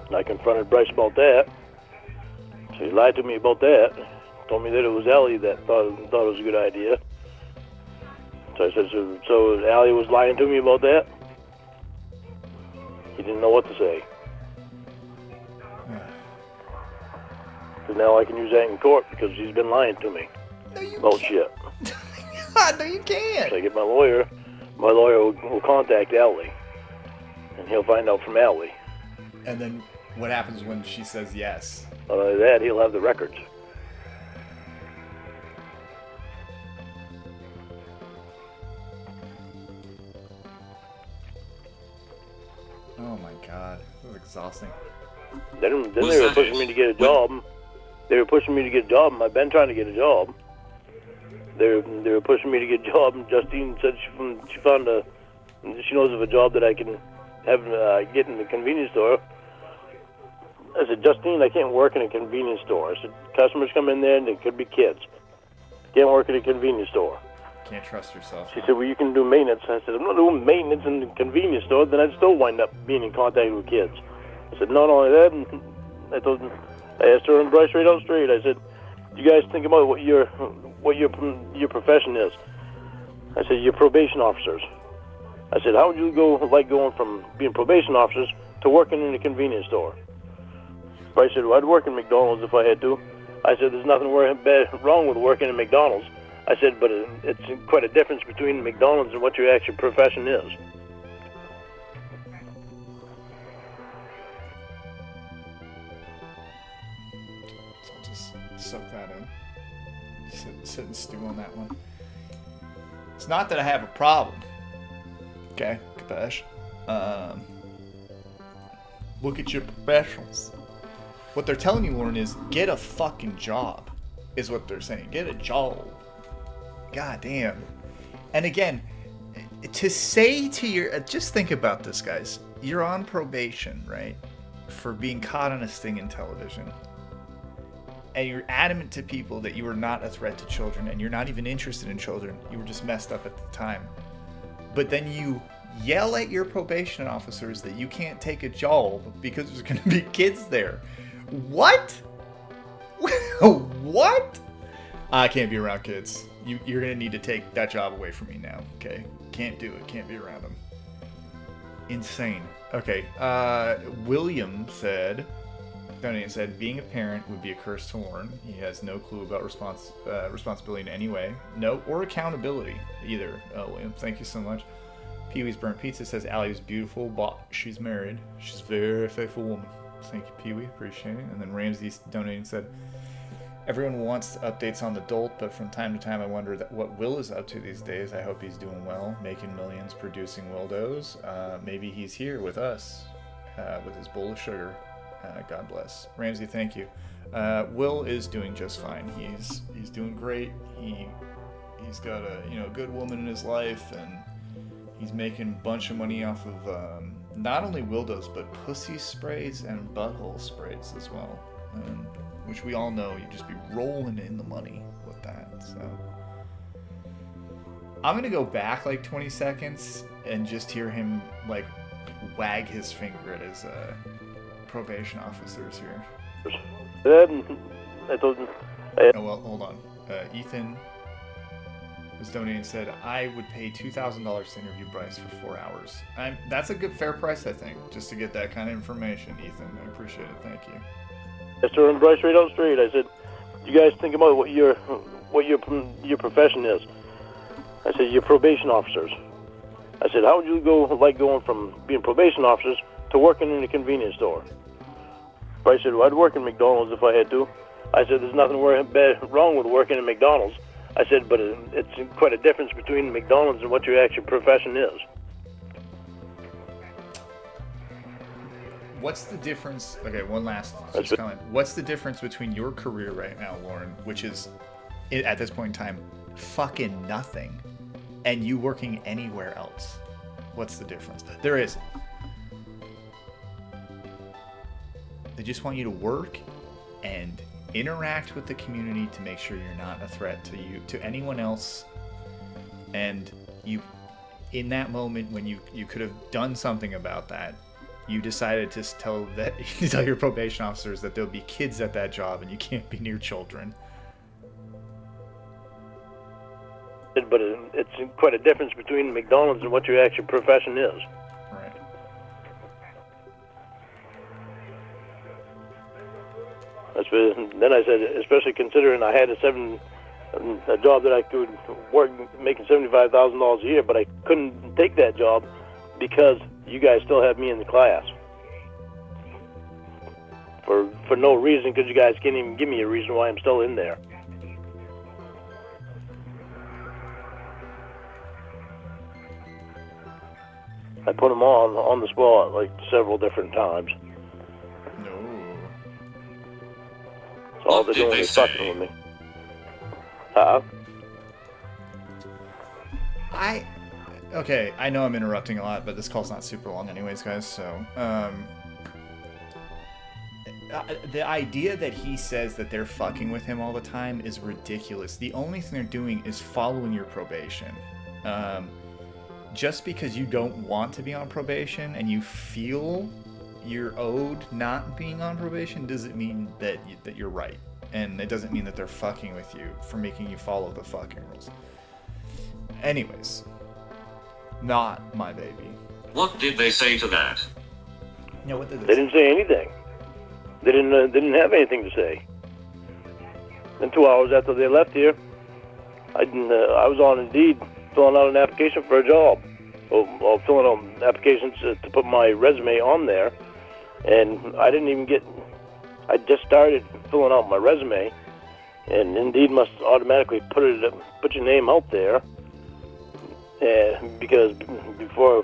And I confronted Bryce about that. So he lied to me about that. Told me that it was Allie that thought it was a good idea. So I said, so Allie was lying to me about that? He didn't know what to say. So now I can use that in court because she's been lying to me about shit. God, no, you can't. So I get my lawyer. My lawyer will contact Allie, and he'll find out from Allie. And then what happens when she says yes? Not only that, he'll have the records. Oh my God, this is exhausting. Then they were pushing me to get a job. They were pushing me to get a job, and I've been trying to get a job. They were pushing me to get a job, and Justine said she found she knows of a job that I can have get in the convenience store. I said, Justine, I can't work in a convenience store. I said, customers come in there, and they could be kids. Can't work in a convenience store. Can't trust yourself. She said, well, you can do maintenance. I said, I'm not doing maintenance in the convenience store. Then I'd still wind up being in contact with kids. I said, not only that, and I asked her and Bryce right out straight. I said, you guys think about what your profession is. I said, you're probation officers. I said, how would you like going from being probation officers to working in a convenience store? Bryce said, well, I'd work in McDonald's if I had to. I said, there's nothing wrong with working in McDonald's. I said, but it's quite a difference between McDonald's and what your actual profession is. So I'll just soak that in. Sit and stew on that one. It's not that I have a problem. Okay, Kapesh. Look at your professionals. What they're telling you, Lauren, is get a fucking job, is what they're saying. Get a job. God damn. And again, to say to your... Just think about this, guys. You're on probation, right? For being caught on a sting in television. And you're adamant to people that you are not a threat to children, and you're not even interested in children. You were just messed up at the time. But then you yell at your probation officers that you can't take a job because there's going to be kids there. What? What? I can't be around kids. You're going to need to take that job away from me now, okay? Can't do it. Can't be around them. Insane. Okay. William said, donated and said, being a parent would be a curse to Lauren. He has no clue about responsibility in any way. No, or accountability either. Oh, William, thank you so much. Pee-wee's Burnt Pizza says, Allie is beautiful, but she's married. She's a very faithful woman. Thank you, Pee-wee. Appreciate it. And then Ramsey donated and said, everyone wants updates on the dolt, but from time to time I wonder what Will is up to these days. I hope he's doing well, making millions, producing Wildos. Maybe he's here with us with his bowl of sugar. God bless. Ramsey, thank you. Will is doing just fine. He's doing great. He's got a good woman in his life, and he's making a bunch of money off of not only Wildos, but pussy sprays and butthole sprays as well. Which we all know, you just be rolling in the money with that. So I'm going to go back like 20 seconds and just hear him like wag his finger at his probation officers here. I told him. Oh, well, hold on. Ethan was donating and said, I would pay $2,000 to interview Bryce for 4 hours. That's a good, fair price, I think, just to get that kind of information, Ethan. I appreciate it. Thank you. Esther and Bryce right on the street. I said, you guys think about what your profession is. I said, you're probation officers. I said, how would you like going from being probation officers to working in a convenience store? Bryce said, well, I'd work in McDonald's if I had to. I said, there's nothing wrong with working in McDonald's. I said, but it's quite a difference between McDonald's and what your actual profession is. What's the difference? Okay, one last comment. What's the difference between your career right now, Lauren, which is, at this point in time, fucking nothing, and you working anywhere else? What's the difference? There is. They just want you to work and interact with the community to make sure you're not a threat to anyone else. And you, in that moment when you could have done something about that, you decided to tell your probation officers that there'll be kids at that job and you can't be near children. But it's quite a difference between McDonald's and what your actual profession is. Right. Then I said, especially considering I had a job that I could work making $75,000 a year, but I couldn't take that job because you guys still have me in the class. For no reason, because you guys can't even give me a reason why I'm still in there. I put them on the spot like several different times. No. So all they're doing is fucking with me. Okay, I know I'm interrupting a lot, but this call's not super long anyways, guys, so, the idea that he says that they're fucking with him all the time is ridiculous. The only thing they're doing is following your probation. Just because you don't want to be on probation and you feel you're owed not being on probation doesn't mean that you're right. And it doesn't mean that they're fucking with you for making you follow the fucking rules. Anyways. Not my baby. What did they say to that? No, what did they didn't say anything. They didn't have anything to say. And 2 hours after they left here, I was on Indeed filling out an application for a job. Well, filling out applications to put my resume on there, and I didn't even I just started filling out my resume, and Indeed must automatically put your name out there. Because before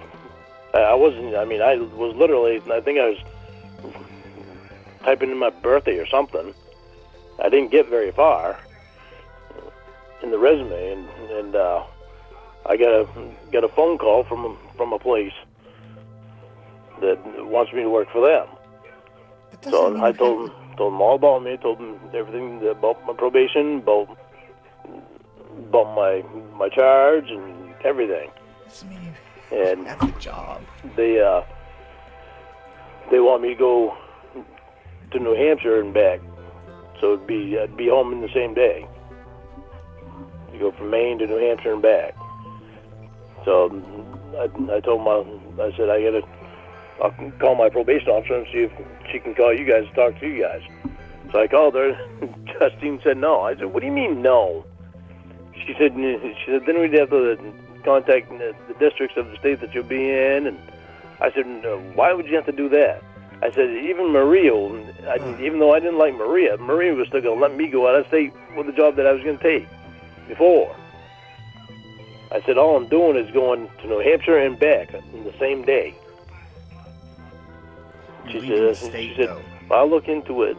I was literally, I think I was typing in my birthday or something. I didn't get very far in the resume, and I got a phone call from a place that wants me to work for them. So I told them all about me. Told them everything about my probation, about my charge and everything. And that's a job. They want me to go to New Hampshire and back, so I'd be home in the same day. You go from Maine to New Hampshire and back. So I told them, I said I I'll call my probation officer and see if she can call you guys to talk to you guys. So I called her. Justine said no. I said, what do you mean no? She said then we'd have to contact the districts of the state that you'll be in. And I said, no, why would you have to do that? I said, even Maria, even though I didn't like Maria was still going to let me go out of state with the job that I was going to take before. I said, all I'm doing is going to New Hampshire and back in the same day. She said, I'll look into it.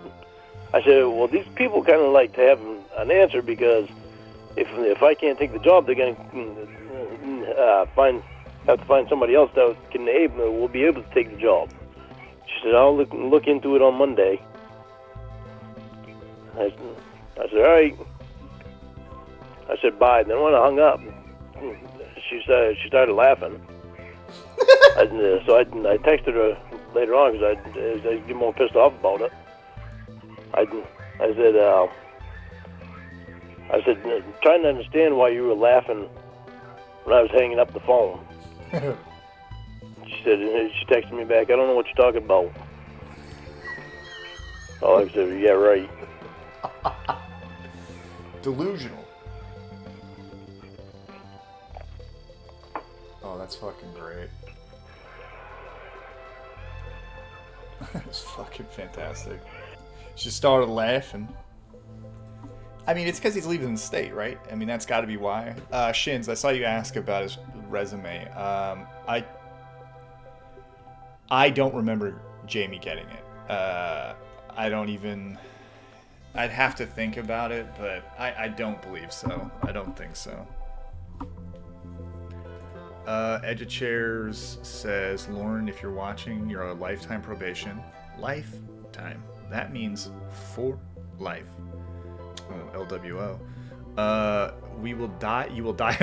I said, well, these people kind of like to have an answer, because if I can't take the job, they're going to have to find somebody else that will be able to take the job. She said, I'll look into it on Monday. I said, all right. I said, bye. Then when I hung up, she started laughing. So I texted her later on because I get more pissed off about it. I said, trying to understand why you were laughing when I was hanging up the phone. She texted me back, I don't know what you're talking about. Oh, I said, yeah, right. Delusional. Oh, that's fucking great. It's fucking fantastic. She started laughing. I mean, it's because he's leaving the state, right? I mean, that's got to be why. Shins, I saw you ask about his resume. I don't remember Jamie getting it. I don't even... I'd have to think about it, but I don't believe so. I don't think so. Edge of Chairs says, Lauren, if you're watching, you're on lifetime probation. Lifetime. That means for life. Oh, LWO. We will die. You will die.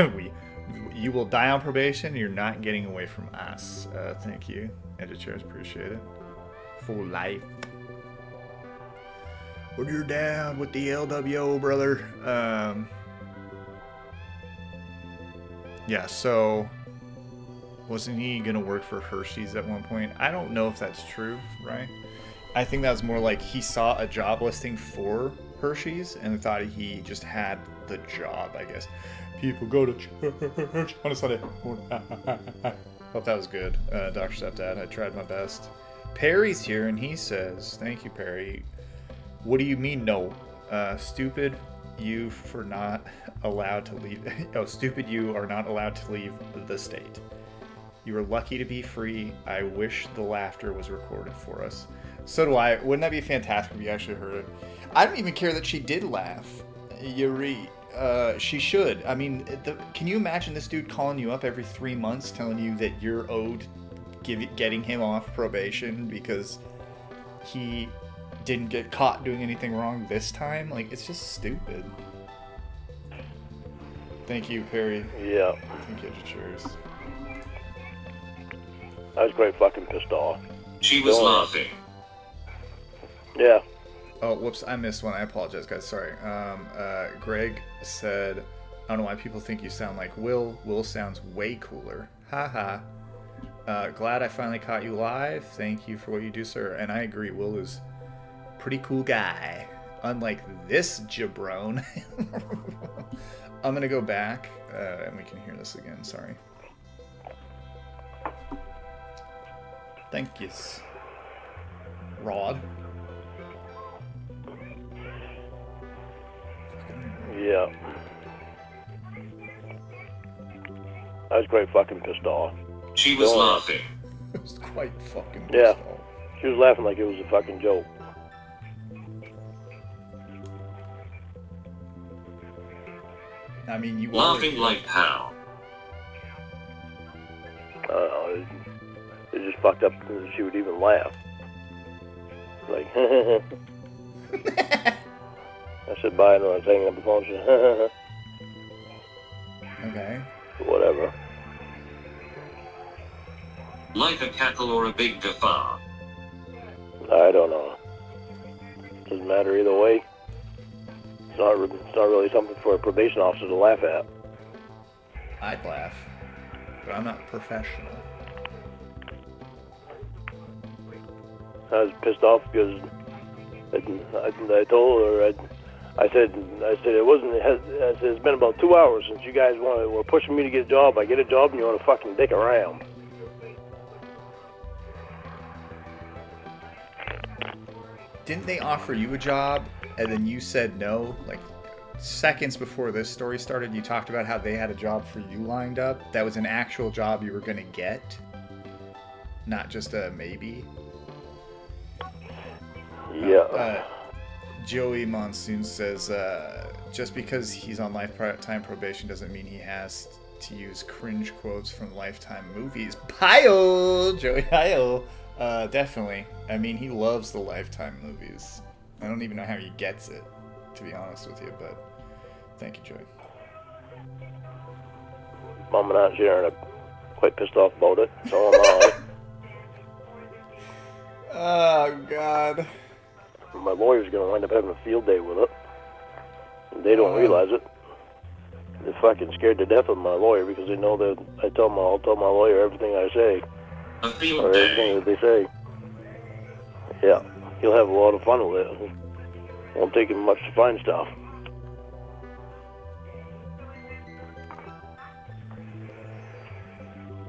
You will die on probation. You're not getting away from us. Thank you, Edge of Chairs. Appreciate it. For life. When you're down with the LWO, brother. Yeah. So. Wasn't he going to work for Hershey's at one point? I don't know if that's true, right? I think that was more like he saw a job listing for Hershey's and thought he just had the job, I guess. People go to church on a Sunday morning. Hope that was good, Dr. Stepdad. I tried my best. Perry's here, and he says, thank you, Perry. What do you mean, no? Stupid you for not allowed to leave. Oh, stupid you are not allowed to leave the state. You were lucky to be free. I wish the laughter was recorded for us. So do I. Wouldn't that be fantastic if you actually heard it? I don't even care that she did laugh. Yuri, she should. I mean, can you imagine this dude calling you up every 3 months telling you that you're owed getting him off probation because he didn't get caught doing anything wrong this time? Like, it's just stupid. Thank you, Perry. Yeah. Thank you, cheers. I was quite fucking pissed off. She was laughing. Yeah. Oh, whoops, I missed one. I apologize, guys. Sorry. Greg said, I don't know why people think you sound like Will. Will sounds way cooler. Haha. Glad I finally caught you live. Thank you for what you do, sir. And I agree, Will is a pretty cool guy. Unlike this jabron. I'm going to go back, and we can hear this again. Sorry. Thank you, Rod. Yeah. I was quite fucking pissed off. She was laughing. It was quite fucking pissed Yeah. off. She was laughing like it was a fucking joke. I mean, you laughing like how? It just fucked up because she would even laugh. Like, I said bye and I was hanging up the phone. She said, Okay. whatever. Like a cackle or a big guffaw? I don't know. Doesn't matter either way. It's not really something for a probation officer to laugh at. I'd laugh, but I'm not professional. I was pissed off because I told her, I said it wasn't. I said it's been about 2 hours since you guys were pushing me to get a job. I get a job and you want to fucking dick around. Didn't they offer you a job and then you said no? Like seconds before this story started, you talked about how they had a job for you lined up. That was an actual job you were going to get, not just a maybe. Yeah. Joey Monsoon says, just because he's on lifetime probation doesn't mean he has to use cringe quotes from Lifetime movies. Hi-oh! Joey, hi-oh! Definitely. I mean, he loves the Lifetime movies. I don't even know how he gets it, to be honest with you, but thank you, Joey. Mom and Aunt Sharon are quite pissed off about it. So am I. Oh, God. My lawyer's going to wind up having a field day with it. They don't realize it. They're fucking scared to death of my lawyer because they know that I'll tell my lawyer everything I say. A field Or day. everything that they say. Yeah, he'll have a lot of fun with it. Won't take him much to find stuff.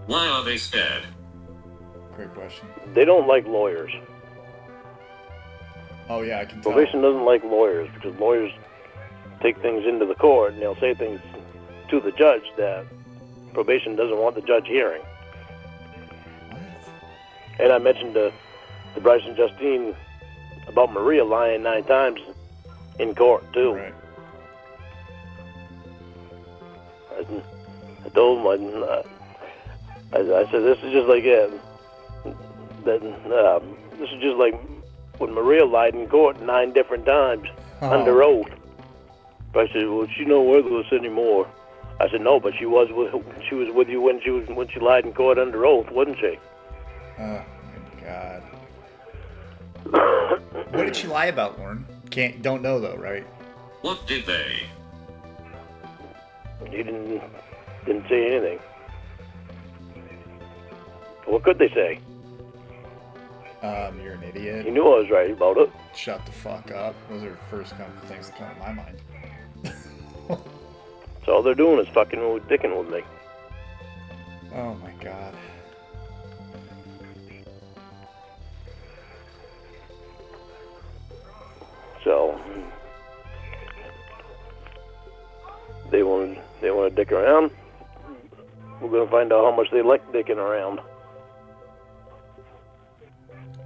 Why are they scared? Great question. They don't like lawyers. Oh, yeah, I can tell. Probation doesn't like lawyers because lawyers take things into the court and they'll say things to the judge that probation doesn't want the judge hearing. What? And I mentioned to Bryce and Justine about Maria lying 9 times in court, too. Right. I told them, I said, this is just like this is just like when Maria lied in court 9 different times under oath. I said, well, she's not with us anymore. I said, no, but she was with you when she lied in court under oath, wasn't she? Oh my God. What did she lie about, Lauren? Don't know though, right? What did they? You didn't say anything. What could they say? You're an idiot. You knew I was right about it. Shut the fuck up. Those are the first couple of things that come to my mind. So all they're doing is fucking dicking with me. Oh my God. So they want to dick around. We're gonna find out how much they like dicking around.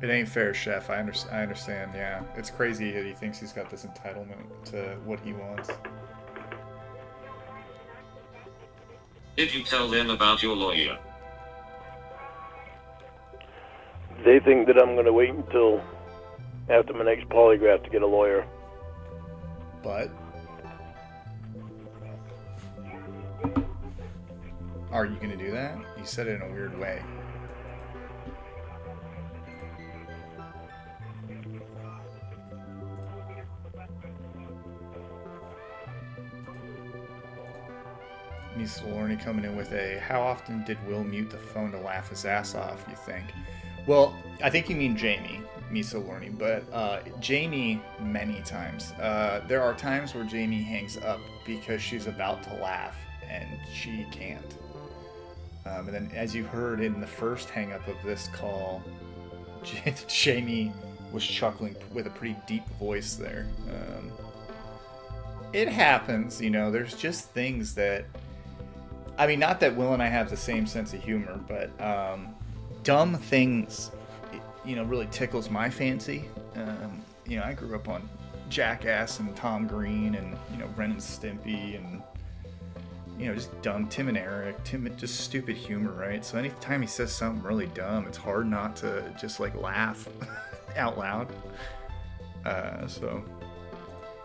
It ain't fair, Chef. I understand, yeah. It's crazy that he thinks he's got this entitlement to what he wants. Did you tell them about your lawyer? They think that I'm gonna wait until after my next polygraph to get a lawyer. But are you gonna do that? You said it in a weird way. Miss Lorne coming in with a, how often did Will mute the phone to laugh his ass off, you think? Well, I think you mean Jamie, Misa Lorne, but Jamie many times. There are times where Jamie hangs up because she's about to laugh and she can't. And then as you heard in the first hang up of this call, Jamie was chuckling with a pretty deep voice there. It happens, you know, there's just things that, I mean, not that Will and I have the same sense of humor, but dumb things, you know, really tickles my fancy. You know, I grew up on Jackass and Tom Green and, you know, Ren and Stimpy and, you know, just dumb Tim and Eric, just stupid humor, right? So anytime he says something really dumb, it's hard not to just like laugh out loud. So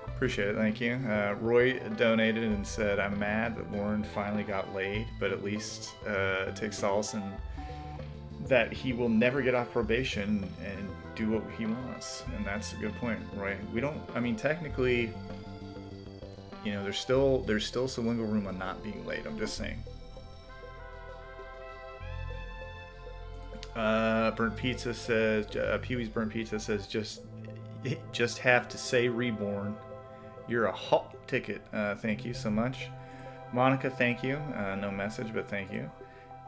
appreciate it, thank you. Roy donated and said, I'm mad that Lauren finally got laid, but at least take solace in that he will never get off probation and do what he wants. And that's a good point, Roy. We don't, I mean, technically, you know, there's still some wiggle room on not being late, I'm just saying. Burnt Pizza says, Pee-wee's Burnt Pizza says, just have to say reborn. You're a hot ticket. Thank you so much. Monica, thank you. No message, but thank you.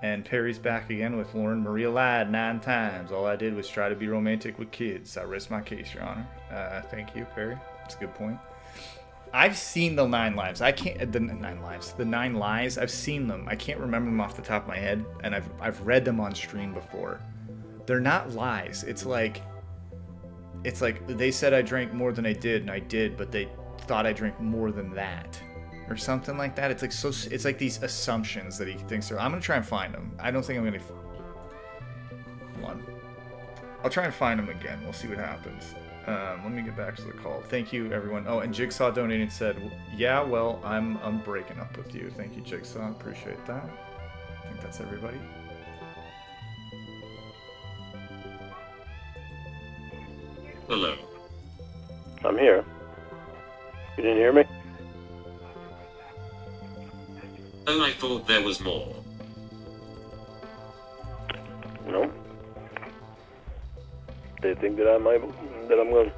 And Perry's back again with Lauren. Maria lied 9 times. All I did was try to be romantic with kids. I rest my case, Your Honor. Thank you, Perry. That's a good point. I've seen the 9 lives. The 9 lives. The 9 lies. I've seen them. I can't remember them off the top of my head, and I've read them on stream before. They're not lies. It's like they said I drank more than I did, and I did, but they thought I drank more than that, or something like that. It's like so. It's like these assumptions that he thinks are. I'm gonna try and find them. I don't think I'm gonna. Hold on. I'll try and find them again. We'll see what happens. Let me get back to the call. Thank you, everyone. Oh, and Jigsaw donated and said, "Yeah, well, I'm breaking up with you." Thank you, Jigsaw. Appreciate that. I think that's everybody. Hello. I'm here. You didn't hear me? Oh, I thought there was more. No. They think that I'm going to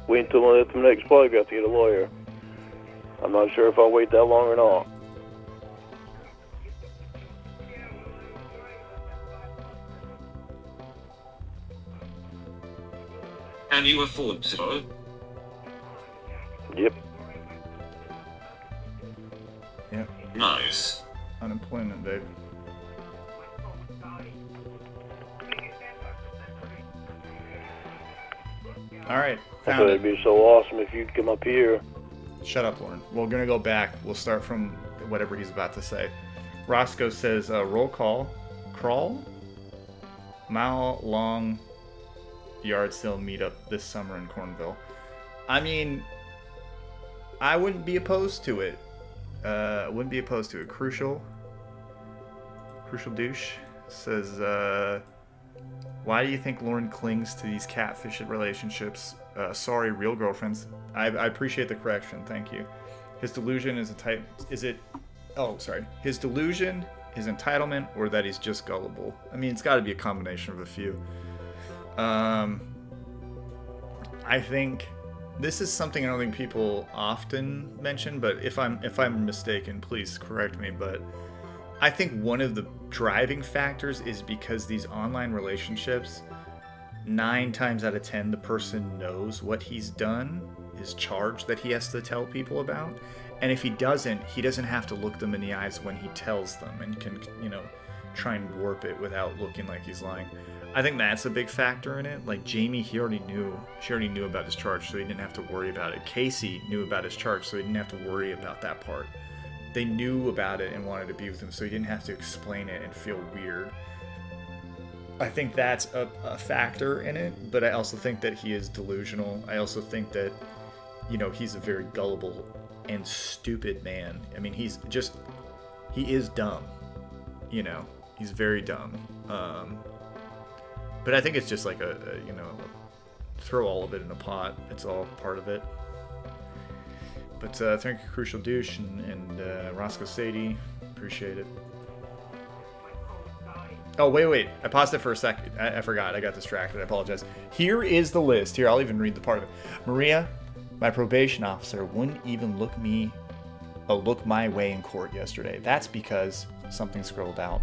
wait until I hit the next polygraph to get a lawyer. I'm not sure if I'll wait that long or not. Can you afford to? Yep. Yep. Nice. Unemployment, babe. All right. I Found thought it. it'd be so awesome if you'd come up here. Shut up, Lauren. We're going to go back. We'll start from whatever he's about to say. Roscoe says, roll call. Crawl? Mile long yard sale meetup this summer in Cornville. I mean, I wouldn't be opposed to it. Crucial douche says, why do you think Lauren clings to these catfish relationships? Sorry, real girlfriends. I appreciate the correction. Thank you. His delusion is His delusion is entitlement, or that he's just gullible. I mean, it's got to be a combination of a few. I think this is something I don't think people often mention, but if I'm mistaken, please correct me. But I think one of the driving factors is because these online relationships, 9 times out of 10, the person knows what he's done, his charge that he has to tell people about. And if he doesn't have to look them in the eyes when he tells them, and can, try and warp it without looking like he's lying. I think that's a big factor in it. Like Jamie, she already knew about his charge, so he didn't have to worry about it. Casey knew about his charge, so he didn't have to worry about that part. They knew about it and wanted to be with him, so he didn't have to explain it and feel weird. I think that's a factor in it, but I also think that he is delusional. I also think that, he's a very gullible and stupid man. I mean, he is dumb. He's very dumb. But I think it's just like throw all of it in a pot. It's all part of it. But thank you, Crucial Douche and Roscoe Sadie. Appreciate it. Oh, wait. I paused it for a second. I forgot. I got distracted. I apologize. Here is the list. Here, I'll even read the part of it. Maria, my probation officer, wouldn't even look my way in court yesterday. That's because something scrolled out.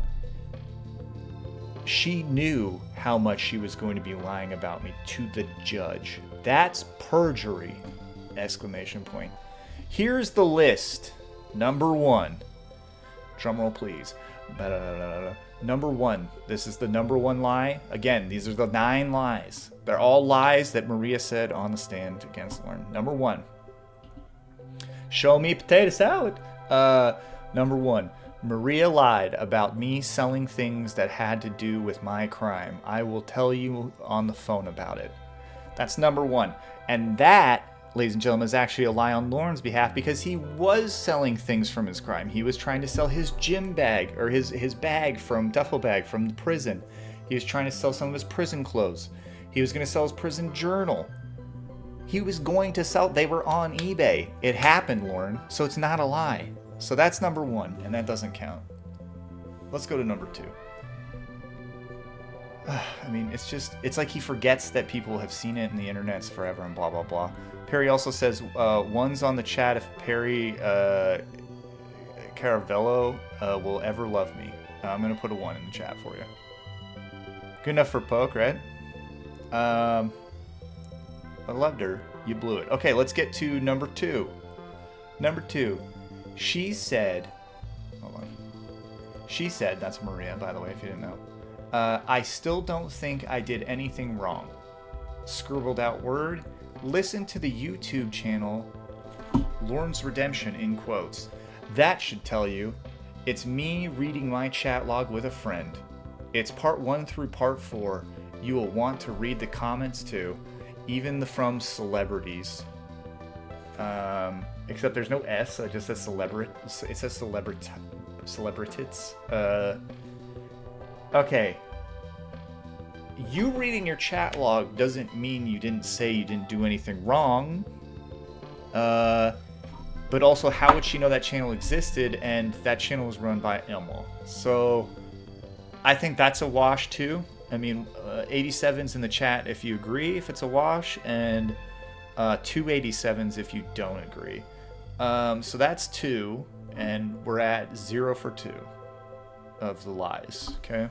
She knew how much she was going to be lying about me to the judge. That's perjury! ! Here's the list. Number 1. Drumroll, please. Number 1. This is the number 1 lie. Again, these are the 9 lies. They're all lies that Maria said on the stand against Lauren. Number 1. Show me potato salad. Number 1. Maria lied about me selling things that had to do with my crime. I will tell you on the phone about it. That's number 1. And that, ladies and gentlemen, is actually a lie on Lauren's behalf, because he was selling things from his crime. He was trying to sell his gym bag, or his duffel bag from the prison. He was trying to sell some of his prison clothes. He was going to sell his prison journal. He was going to sell, they were on eBay. It happened, Lauren, so it's not a lie. So that's number 1, and that doesn't count. Let's go to number 2. I mean, it's like he forgets that people have seen it and the internet's forever and blah, blah, blah. Perry also says, one's on the chat if Perry Caravello will ever love me. I'm going to put a 1 in the chat for you. Good enough for Poke, right? I loved her. You blew it. Okay, let's get to number 2. Number 2. She said... Hold on. She said, that's Maria, by the way, if you didn't know. I still don't think I did anything wrong. Scribbled out word. Listen to the YouTube channel Lauren's Redemption, in quotes. That should tell you. It's me reading my chat log with a friend. It's part 1 through part 4. You will want to read the comments too. Even the from celebrities. Except there's no S, so it just says it says celebrities. Okay. You reading your chat log doesn't mean you didn't say you didn't do anything wrong. But also, how would she know that channel existed? And that channel was run by Emma. So, I think that's a wash too. I mean, 87's in the chat if you agree, if it's a wash, and 2 87s if you don't agree. So that's 2, and we're at 0 for 2 of the lies, okay?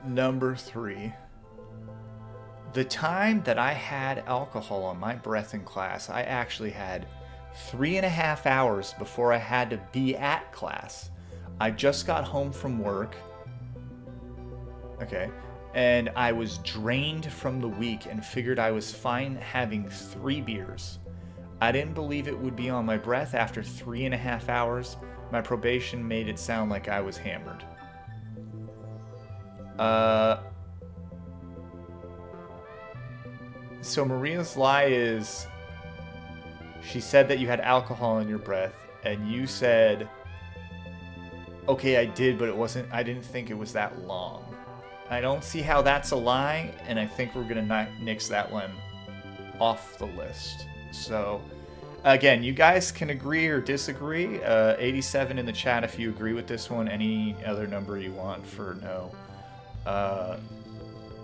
Number 3. The time that I had alcohol on my breath in class, I actually had 3.5 hours before I had to be at class. I just got home from work, okay, and I was drained from the week and figured I was fine having 3 beers. I didn't believe it would be on my breath after 3.5 hours. My probation made it sound like I was hammered. So Maria's lie is, she said that you had alcohol in your breath, and you said, okay, I did, but I didn't think it was that long. I don't see how that's a lie, and I think we're gonna nix that one off the list. So, again, you guys can agree or disagree. 87 in the chat if you agree with this one. Any other number you want for no.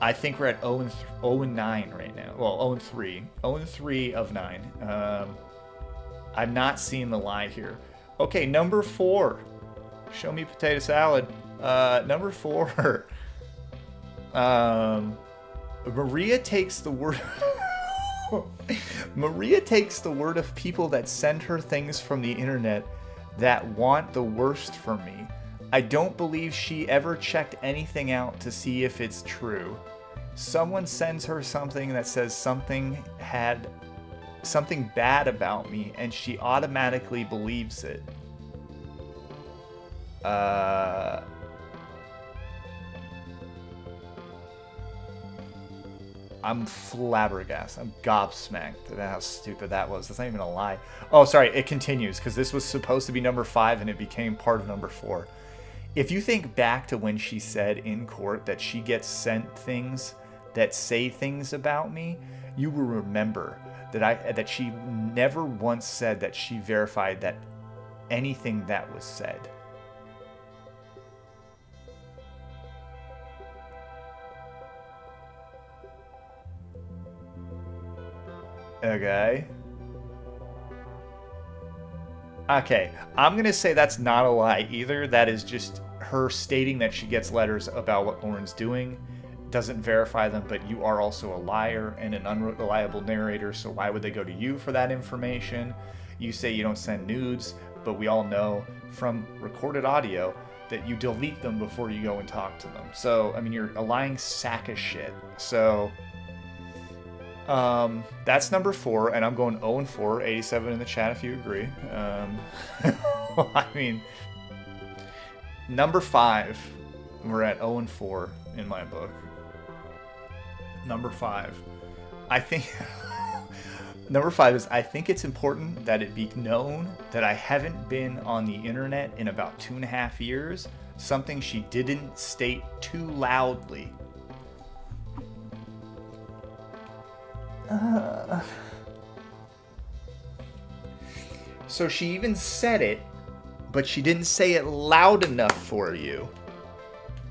I think we're at 0 and 9 right now. Well, 0 and 3. 0 and 3 of 9. I'm not seeing the lie here. Okay, number 4. Show me potato salad. Number 4. Maria takes the word... Maria takes the word of people that send her things from the internet that want the worst for me. I don't believe she ever checked anything out to see if it's true. Someone sends her something that says something bad about me, and she automatically believes it. I'm flabbergasted. I'm gobsmacked at how stupid that was. That's not even a lie. Oh, sorry. It continues because this was supposed to be number 5 and it became part of number 4. If you think back to when she said in court that she gets sent things that say things about me, you will remember that she never once said that she verified that anything that was said. Okay. Okay, I'm going to say that's not a lie either. That is just her stating that she gets letters about what Lauren's doing. Doesn't verify them, but you are also a liar and an unreliable narrator, so why would they go to you for that information? You say you don't send nudes, but we all know from recorded audio that you delete them before you go and talk to them. So, I mean, you're a lying sack of shit. So... that's number 4, and I'm going 0 and 4, 87 in the chat if you agree. I mean, number 5, we're at 0 and 4 in my book. Number 5, I think, number 5 is, I think it's important that it be known that I haven't been on the internet in about 2.5 years, something she didn't state too loudly. So she even said it, but she didn't say it loud enough for you.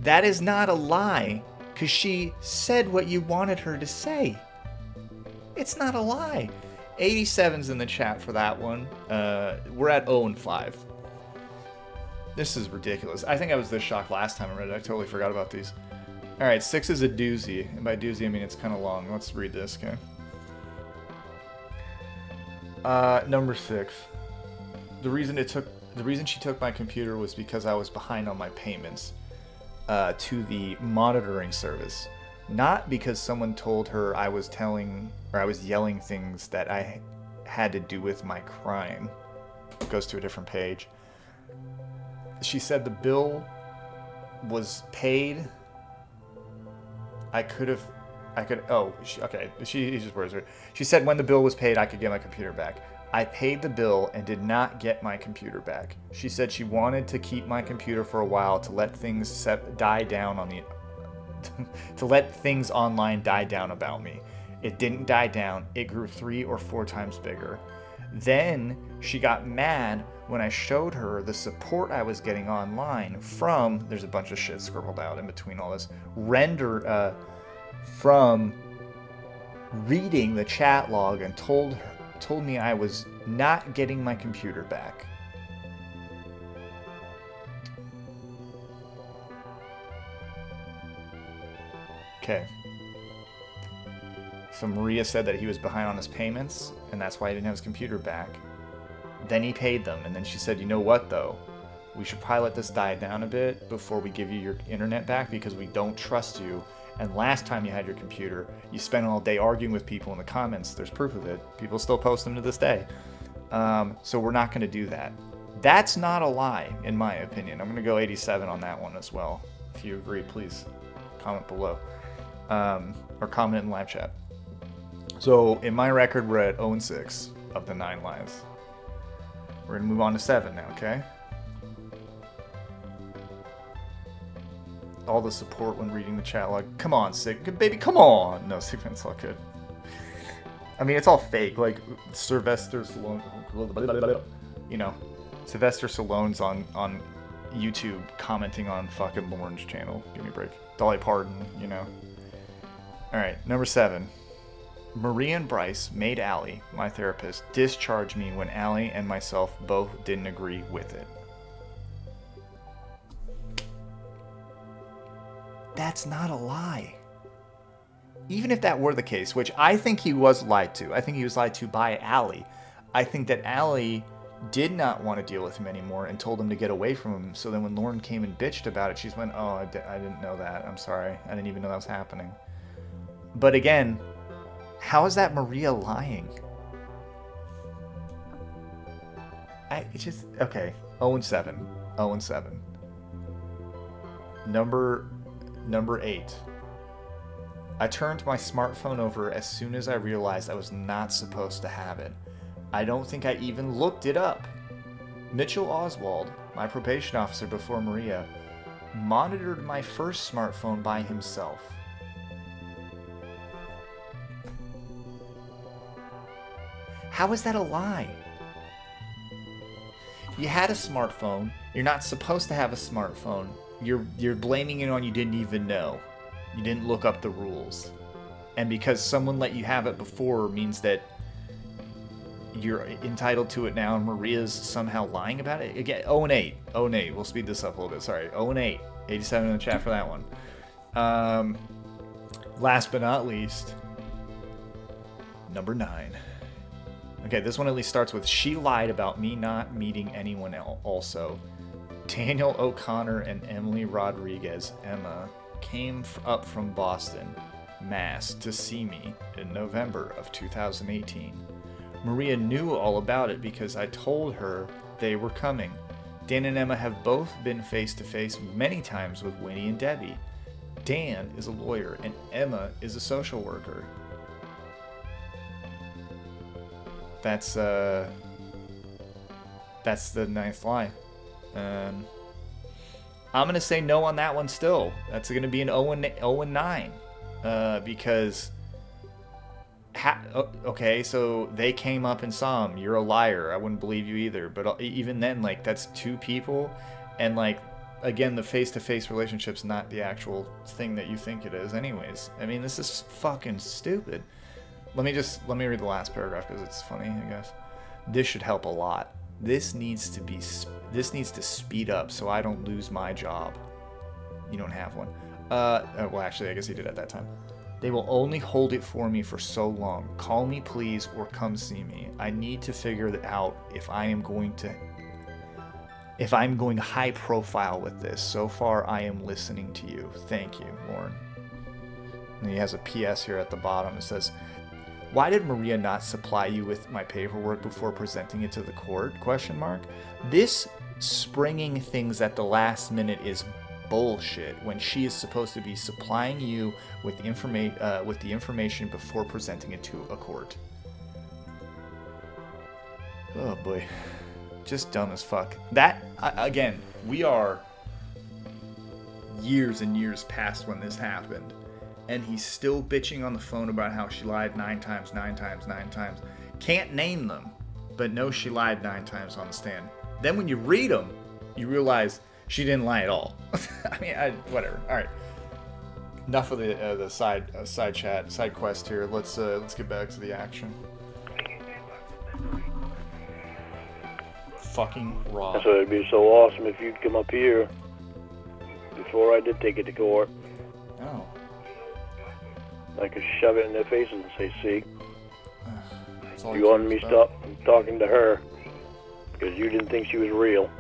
That is not a lie, because she said what you wanted her to say. It's not a lie. 87's in the chat for that one. We're at 0 and 5. This is ridiculous. I think I was this shocked last time I read it. I totally forgot about these. All right, 6 is a doozy. And by doozy, I mean it's kind of long. Let's read this, okay? Number 6. The reason she took my computer was because I was behind on my payments to the monitoring service. Not because someone told her I was yelling things that I had to do with my crime. It goes to a different page. She said the bill was paid. She just words her. She said when the bill was paid, I could get my computer back. I paid the bill and did not get my computer back. She said she wanted to keep my computer for a while to let things die down on the to let things online die down about me. It didn't die down. It grew 3 or 4 times bigger. Then she got mad when I showed her the support I was getting online from, there's a bunch of shit scribbled out in between all this, from reading the chat log and told me I was not getting my computer back. Okay. So Maria said that he was behind on his payments, and that's why he didn't have his computer back. Then he paid them, and then she said, you know what, though? We should probably let this die down a bit before we give you your internet back because we don't trust you. And last time you had your computer, you spent all day arguing with people in the comments. There's proof of it. People still post them to this day. So we're not going to do that. That's not a lie, in my opinion. I'm going to go 87 on that one as well. If you agree, please comment below. Or comment in live chat. So in my record, we're at 0 and 6 of the 9 lies. We're going to move on to 7 now, okay? All the support when reading the chat log. Come on, Sick. Baby, come on! No, Sigman's all good. I mean, it's all fake. Like, Sylvester Stallone... You know, Sylvester Stallone's on YouTube commenting on fucking Lauren's channel. Give me a break. Dolly Parton, you know. Alright, number 7. Maria and Bryce made Allie, my therapist, discharge me when Allie and myself both didn't agree with it. That's not a lie. Even if that were the case, which I think he was lied to. I think he was lied to by Allie. I think that Allie did not want to deal with him anymore and told him to get away from him. So then when Lauren came and bitched about it, she's went, oh, I didn't know that. I'm sorry. I didn't even know that was happening. But again, how is that Maria lying? It's just, okay. 0 and 7. 0 and 7. Number 8. I turned my smartphone over as soon as I realized I was not supposed to have it. I don't think I even looked it up. Mitchell Oswald, my probation officer before Maria, monitored my first smartphone by himself. How is that a lie? You had a smartphone. You're not supposed to have a smartphone. You're blaming it on you didn't even know. You didn't look up the rules. And because someone let you have it before means that you're entitled to it now and Maria's somehow lying about it? Again, 0 and 8. 0 and 8. We'll speed this up a little bit. Sorry. 0 and 8. 87 in the chat for that one. Last but not least, number 9. Okay, this one at least starts with, she lied about me not meeting anyone else also. Daniel O'Connor and Emily Rodriguez, Emma, came up from Boston, Mass, to see me in November of 2018. Maria knew all about it because I told her they were coming. Dan and Emma have both been face-to-face many times with Winnie and Debbie. Dan is a lawyer and Emma is a social worker. That's the 9th lie. I'm going to say no on that one still. That's going to be an 0 and 9. Because... okay, so they came up and saw him. You're a liar. I wouldn't believe you either. But even then, like, that's 2 people. And, like, again, the face-to-face relationship's not the actual thing that you think it is anyways. I mean, this is fucking stupid. Let me read the last paragraph because it's funny, I guess. This should help a lot. This needs to speed up so I don't lose my job. You don't have one. Well, actually, I guess he did at that time. They will only hold it for me for so long. Call me, please, or come see me. I need to figure out if I'm going high profile with this. So far, I am listening to you. Thank you, Lauren. And he has a PS here at the bottom. It says, why did Maria not supply you with my paperwork before presenting it to the court? ? This springing things at the last minute is bullshit when she is supposed to be supplying you with the information before presenting it to a court. Oh boy. Just dumb as fuck. That, again, we are years and years past when this happened. And he's still bitching on the phone about how she lied 9 times. Can't name them, but knows she lied 9 times on the stand. Then when you read them, you realize she didn't lie at all. I mean, whatever. All right. Enough of the side quest here. Let's get back to the action. Fucking raw. So it'd be so awesome if you'd come up here before I did take it to court. Oh. I could shove it in their faces and say, see, That's all you wanted me stop talking to her because you didn't think she was real.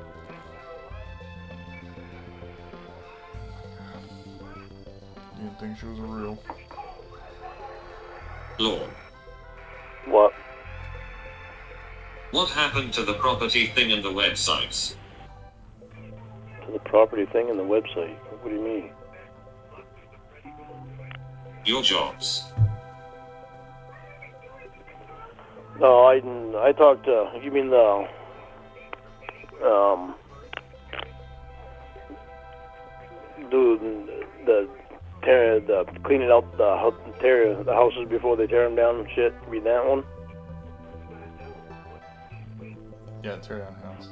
You didn't think she was real. Lord. What? What happened to the property thing and the websites? To the property thing and the website? What do you mean? Your jobs. No, I talked to, you mean the cleaning out the houses before they tear them down and shit? You mean that one? Yeah, tear down house.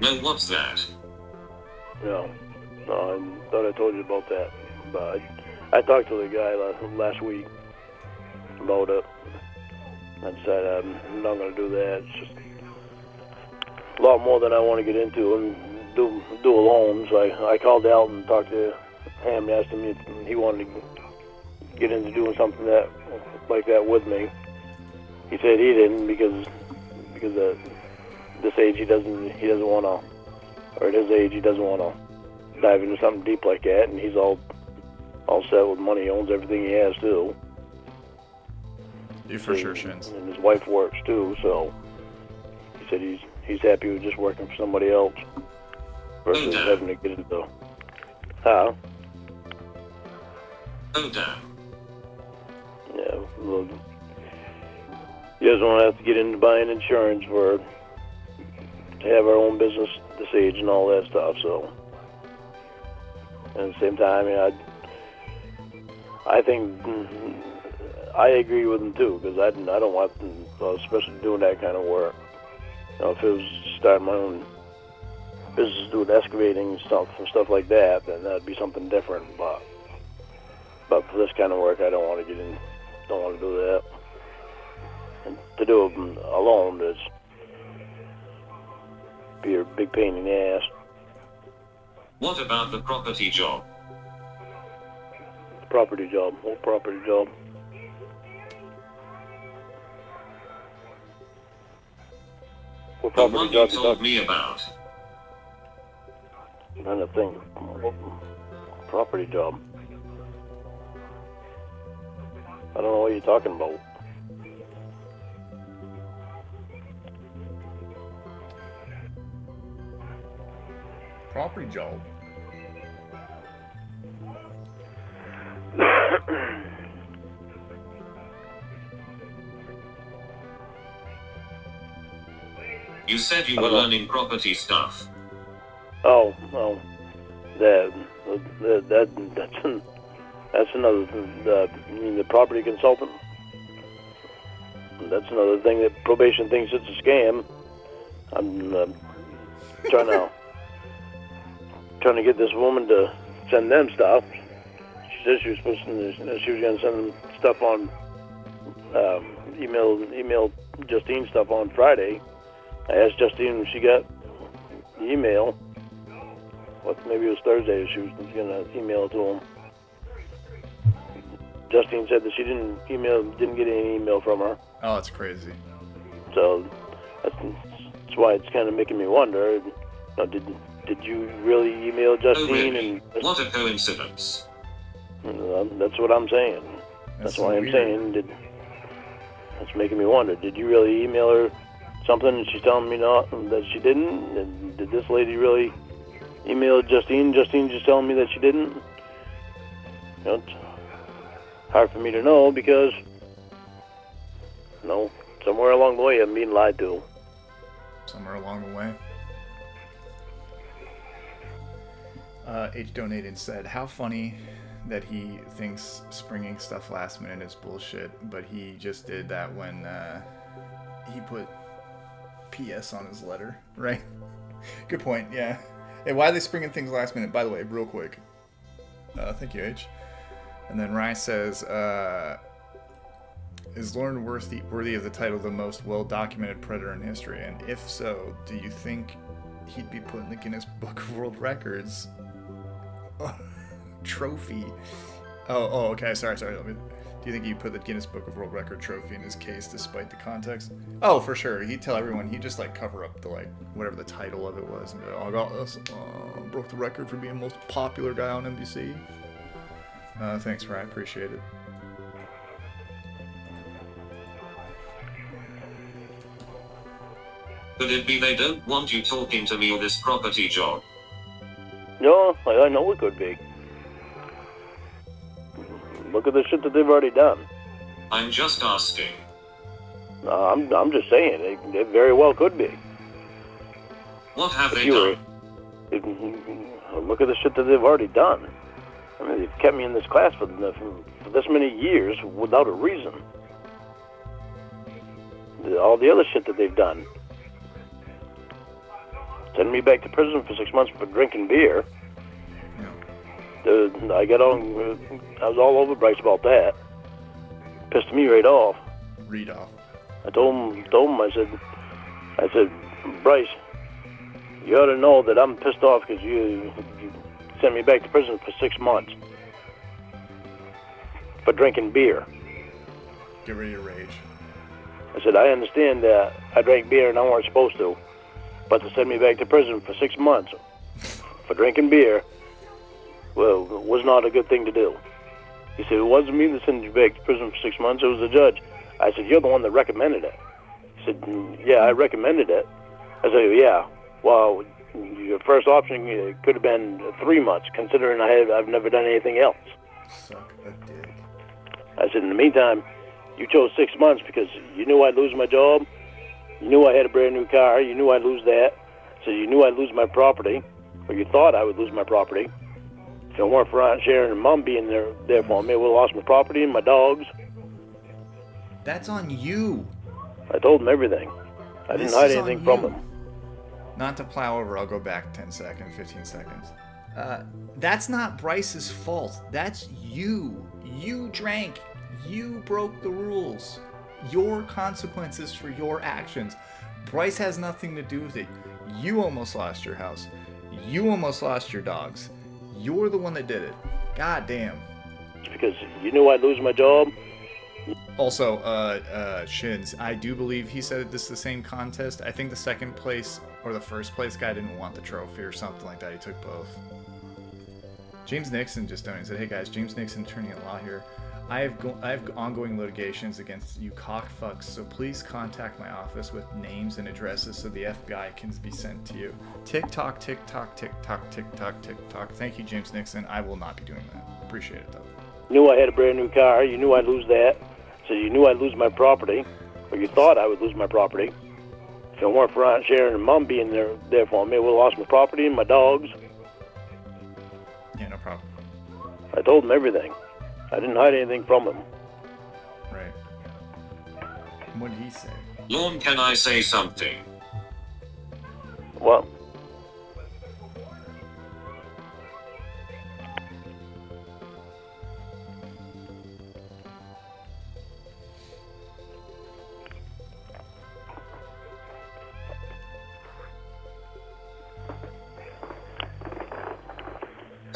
No, what's that? No, I thought I told you about that. But I talked to the guy last week about it. I decided I'm not going to do that. It's just a lot more than I want to get into and do alone. So I called out and talked to him and asked him if he wanted to get into doing something like that with me. He said he didn't because at this age he doesn't want to, or at his age he doesn't want to dive into something deep like that, and he's all set with money. He owns everything he has too. You for sure, Shins. And his wife works too, so he said he's happy with just working for somebody else versus having to get into. Huh? Oh damn. Yeah. Well, he doesn't want to have to get into buying insurance to have our own business this age and all that stuff. So, and at the same time, I think I agree with him too, because I don't want, especially doing that kind of work. If it was starting my own business doing excavating and stuff like that, then that'd be something different. But for this kind of work, I don't want to get in. Don't want to do that. And to do it alone is be a big pain in the ass. What about the property job? Property job. What property job? What The property one you job told me about. I'm trying to think. What property job? I don't know what you're talking about. Property job. You said you were learning property stuff. Oh, well, that's That's another thing. The property consultant. That's another thing that probation thinks it's a scam. I'm trying to get this woman to send them stuff. She said she was supposed to. She was going to send them stuff on email Justine stuff on Friday. I asked Justine if she got the email. Maybe it was Thursday. She was going to email it to him. Justine said that she didn't get any email from her. Oh, that's crazy. So that's why it's kind of making me wonder. Did you really email Justine? Oh, really? And what a coincidence. That's what I'm saying. That's why I'm saying. That's making me wonder. Did you really email her something and she's telling me not that she didn't? And did this lady really email Justine? Justine just telling me that she didn't? It's hard for me to know because, somewhere along the way I'm being lied to. Somewhere along the way. H donated said, how funny that he thinks springing stuff last minute is bullshit, but he just did that when he put PS on his letter, right? Good point, yeah. Hey, why are they springing things last minute? By the way, real quick. Thank you, H. And then Rye says, is Lauren worthy of the title the most well-documented predator in history? And if so, do you think he'd be put in the Guinness Book of World Records trophy? Oh, okay, sorry. Do you think he'd put the Guinness Book of World Record trophy in his case despite the context? Oh, for sure. He'd tell everyone, he'd just cover up the whatever the title of it was, and be like, oh, I got this, broke the record for being the most popular guy on NBC. Thanks, Ryan. Appreciate it. Could it be they don't want you talking to me or this property job? No, I know it could be. Look at the shit that they've already done. I'm just asking. I'm just saying, it very well could be. What have they done? Look at the shit that they've already done. I mean, they've kept me in this class for this many years without a reason. All the other shit that they've done. Send me back to prison for 6 months for drinking beer. I was all over Bryce about that. Pissed me right off. Read off. I told him, I said, Bryce, you ought to know that I'm pissed off because you sent me back to prison for 6 months for drinking beer. Get rid of your rage. I said, I understand that I drank beer and I weren't supposed to, but to send me back to prison for 6 months for drinking beer, well, was not a good thing to do. He said, it wasn't me that sent you back to prison for 6 months, it was the judge. I said, you're the one that recommended it. He said, yeah, I recommended it. I said, yeah, well, your first option could have been 3 months, considering I've never done anything else. Suck a dick. I said, in the meantime, you chose 6 months because you knew I'd lose my job. You knew I had a brand new car. You knew I'd lose that. So you knew I'd lose my property, or you thought I would lose my property. If it weren't for Aunt Sharon and Mom being there for me, I would have lost my property and my dogs. That's on you. I told them everything. I didn't hide anything from them. Not to plow over, I'll go back 10 seconds, 15 seconds. That's not Bryce's fault. That's you. You drank. You broke the rules. Your consequences for your actions. Bryce has nothing to do with it. You almost lost your house. You almost lost your dogs. You're the one that did it. God damn. It's because you knew I'd lose my job. Also, Shins, I do believe he said this is the same contest. I think the second place or the first place guy didn't want the trophy or something like that. He took both. James Nixon just donated. Said, hey guys, James Nixon, attorney at law here. I have ongoing litigations against you cockfucks, so please contact my office with names and addresses so the FBI can be sent to you. TikTok, TikTok, TikTok, TikTok, TikTok. Thank you, James Nixon. I will not be doing that. Appreciate it, though. You knew I had a brand new car. You knew I'd lose that. So you knew I'd lose my property, or you thought I would lose my property. If it weren't for Aunt Sharon and Mom being there for me, I would have lost my property and my dogs. Yeah, no problem. I told them everything. I didn't hide anything from him. Right. What did he say? Lorne, can I say something? Well,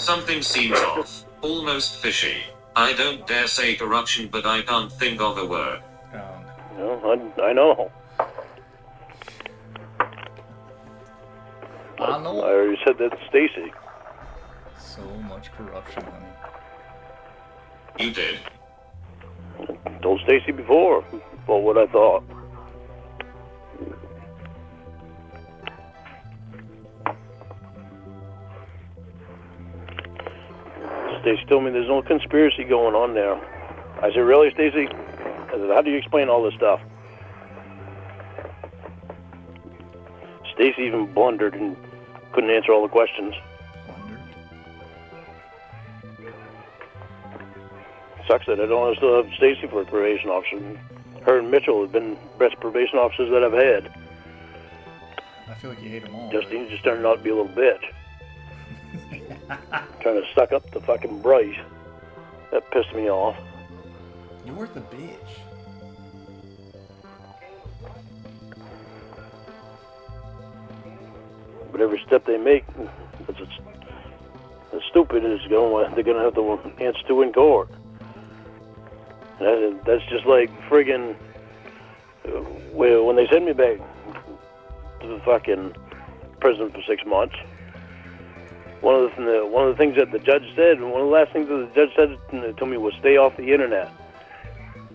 Something seems off. Almost fishy. I don't dare say corruption, but I can't think of a word. I know. I know. I already said that to Stacy. So much corruption, honey. You did? Told Stacy before what I thought. Stacy told me there's no conspiracy going on there. I said, really, Stacy? I said, how do you explain all this stuff? Stacy even blundered and couldn't answer all the questions. Wondered. Sucks that I don't still have Stacy for a probation officer. Her and Mitchell have been best probation officers that I've had. I feel like you hate them all. Justine just turned out to be a little bitch. Trying to suck up to fucking Bryce. That pissed me off. You're worth a bitch. But every step they make, that's stupid is they're gonna have to answer to in court. That's just like friggin' when they send me back to the fucking prison for 6 months. One of the things that the judge said, one of the last things that the judge said to me was stay off the internet.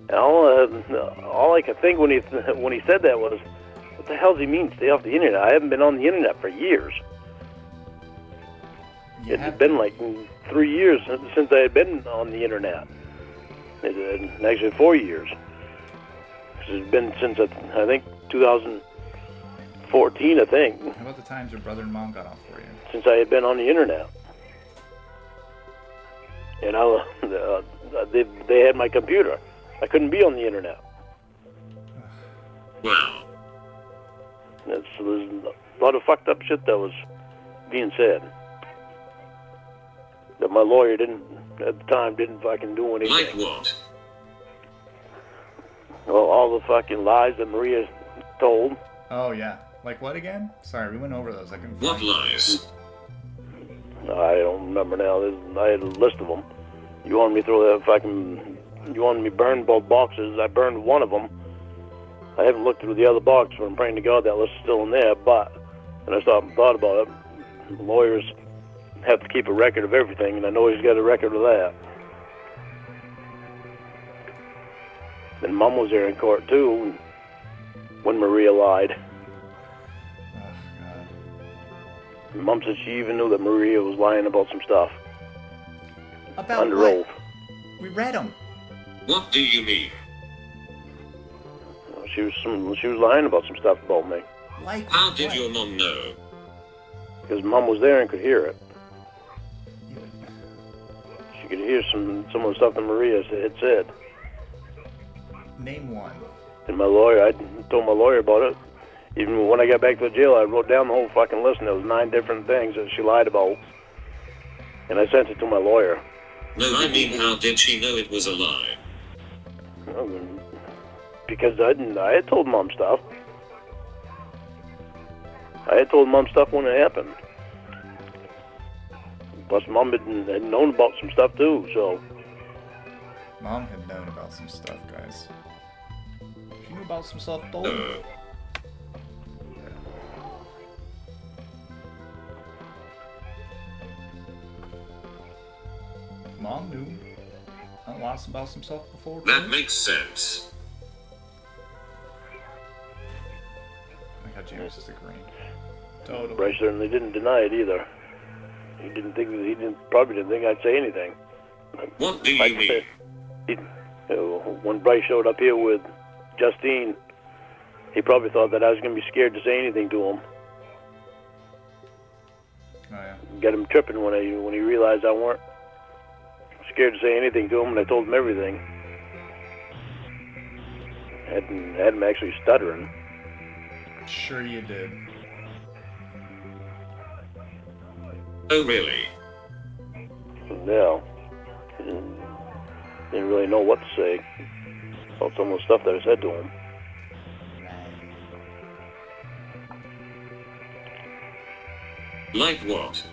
And all I could think when he said that was, what the hell does he mean, stay off the internet? I haven't been on the internet for years. It's been like 3 years since I had been on the internet. Actually 4 years. It's been since I think 2014, I think. How about the times your brother and mom got off for you? Since I had been on the internet. And they had my computer. I couldn't be on the internet. Wow. There's a lot of fucked up shit that was being said. That my lawyer at the time didn't fucking do anything. Like what? Well, all the fucking lies that Maria told. Oh, yeah. Like what again? Sorry, we went over those. I can What find lies? I don't remember now. I had a list of them. You wanted me to throw that fucking... You wanted me to burn both boxes. I burned one of them. I haven't looked through the other box, but I'm praying to God that list is still in there. But, and I stopped and thought about it, lawyers have to keep a record of everything, and I know he's got a record of that. And Mom was there in court, too, when Maria lied. Oh, God. Mom said she even knew that Maria was lying about some stuff. About under what? oath. We read them. What do you mean? She was lying about some stuff about me. Like How did what? your mom know? Because Mom was there and could hear it. She could hear some of the stuff that Maria had said. Name one. And my lawyer, I told my lawyer about it. Even when I got back to the jail, I wrote down the whole fucking list, and there was 9 different things that she lied about. And I sent it to my lawyer. No, I mean, how did she know it was a lie? Because I had told Mom stuff. I had told Mom stuff when it happened. Plus, Mom had known about some stuff too, so... Mom had known about some stuff, guys. She knew about some stuff, though. Mom knew a lot about some stuff before. That makes sense. I got James just agreeing. Totally. Bryce certainly didn't deny it either. He probably didn't think I'd say anything. What do you Like I mean? said, when Bryce showed up here with Justine, he probably thought that I was going to be scared to say anything to him. Oh, yeah. Get him tripping when he realized I weren't. scared to say anything to him, and I told him everything. Had him actually stuttering. Sure you did. Oh really? Yeah. Didn't really know what to say about some of the stuff that I said to him. Like what?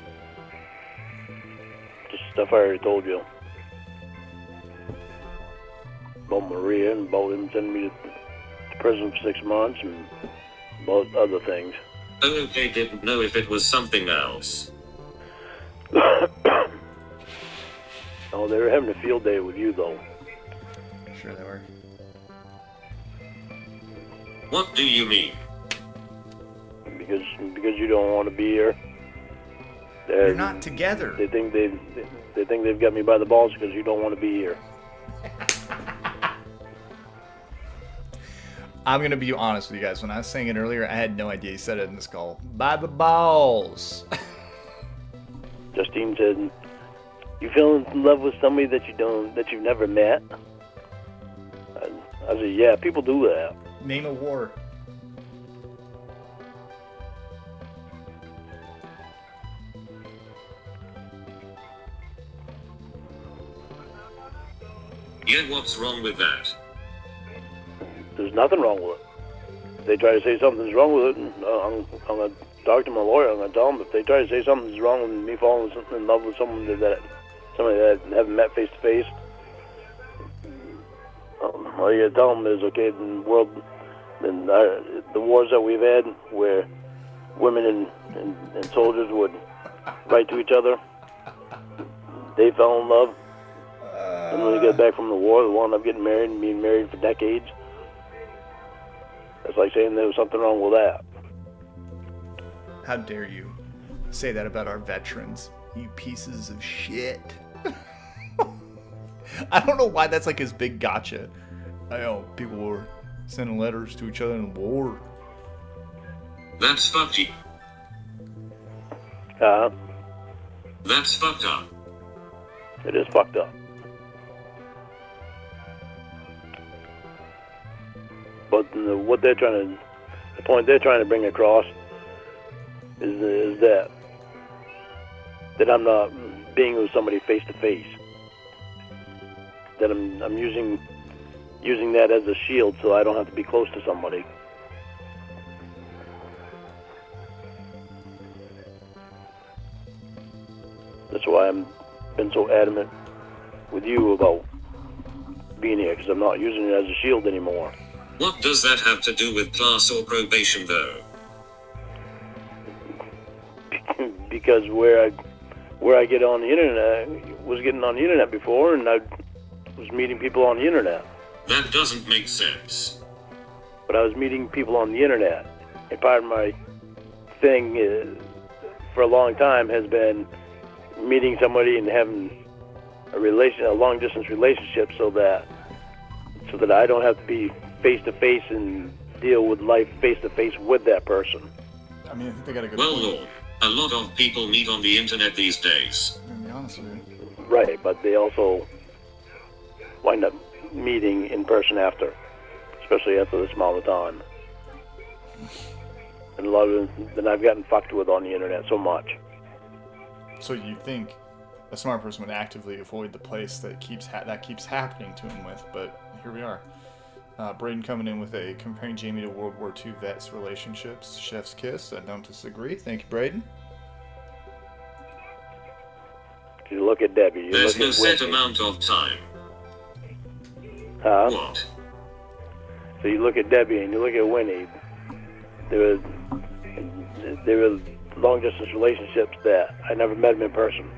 Just stuff I already told you. About Maria and about him sending me to prison for 6 months and about other things. Oh okay, didn't know if it was something else. Oh, they were having a field day with you, though. Sure they were. What do you mean? Because you don't want to be here. You're not together. They think they've got me by the balls because you don't want to be here. I'm gonna be honest with you guys. When I was saying it earlier, I had no idea he said it in this call. By the balls. Justine said, "You fell in love with somebody that you've never met?" I said, "Yeah, people do that." Name a war. Yeah, what's wrong with that? There's nothing wrong with it. If they try to say something's wrong with it, and I'm going to talk to my lawyer. I'm going to tell them if they try to say something's wrong with me falling in love with somebody that I haven't met face to face. All you got to tell them is, okay, in the world, in the wars that we've had, where women and soldiers would write to each other, they fell in love. And when they get back from the war, they wound up getting married and being married for decades. It's like saying there was something wrong with that. How dare you say that about our veterans, you pieces of shit. I don't know why that's like his big gotcha. I know people were sending letters to each other in the war. That's fucked up. That's fucked up. It is fucked up. But the point they're trying to bring across is that I'm not being with somebody face to face. That I'm using that as a shield so I don't have to be close to somebody. That's why I'm been so adamant with you about being here, because I'm not using it as a shield anymore. What does that have to do with class or probation, though? Because where I get on the internet, was getting on the internet before, and I was meeting people on the internet. That doesn't make sense. But I was meeting people on the internet, and part of my thing for a long time has been meeting somebody and having a long distance relationship, so that I don't have to be face to face and deal with life face to face with that person. I mean, I think they got a good Well, point. Lord, a lot of people meet on the internet these days. I'm gonna be honest with you. Right, but they also wind up meeting in person after, especially after this amount of time. And a lot of them that I've gotten fucked with on the internet so much. So you think a smart person would actively avoid the place that keeps happening to him with, but here we are. Braden coming in with a comparing Jamie to World War II vets relationships. Chef's kiss. I don't disagree. Thank you, Braden. You look at Debbie. You There's look no at set Whitney. amount of time. Huh? What? So you look at Debbie and you look at Winnie. There were long distance relationships that I never met them in person.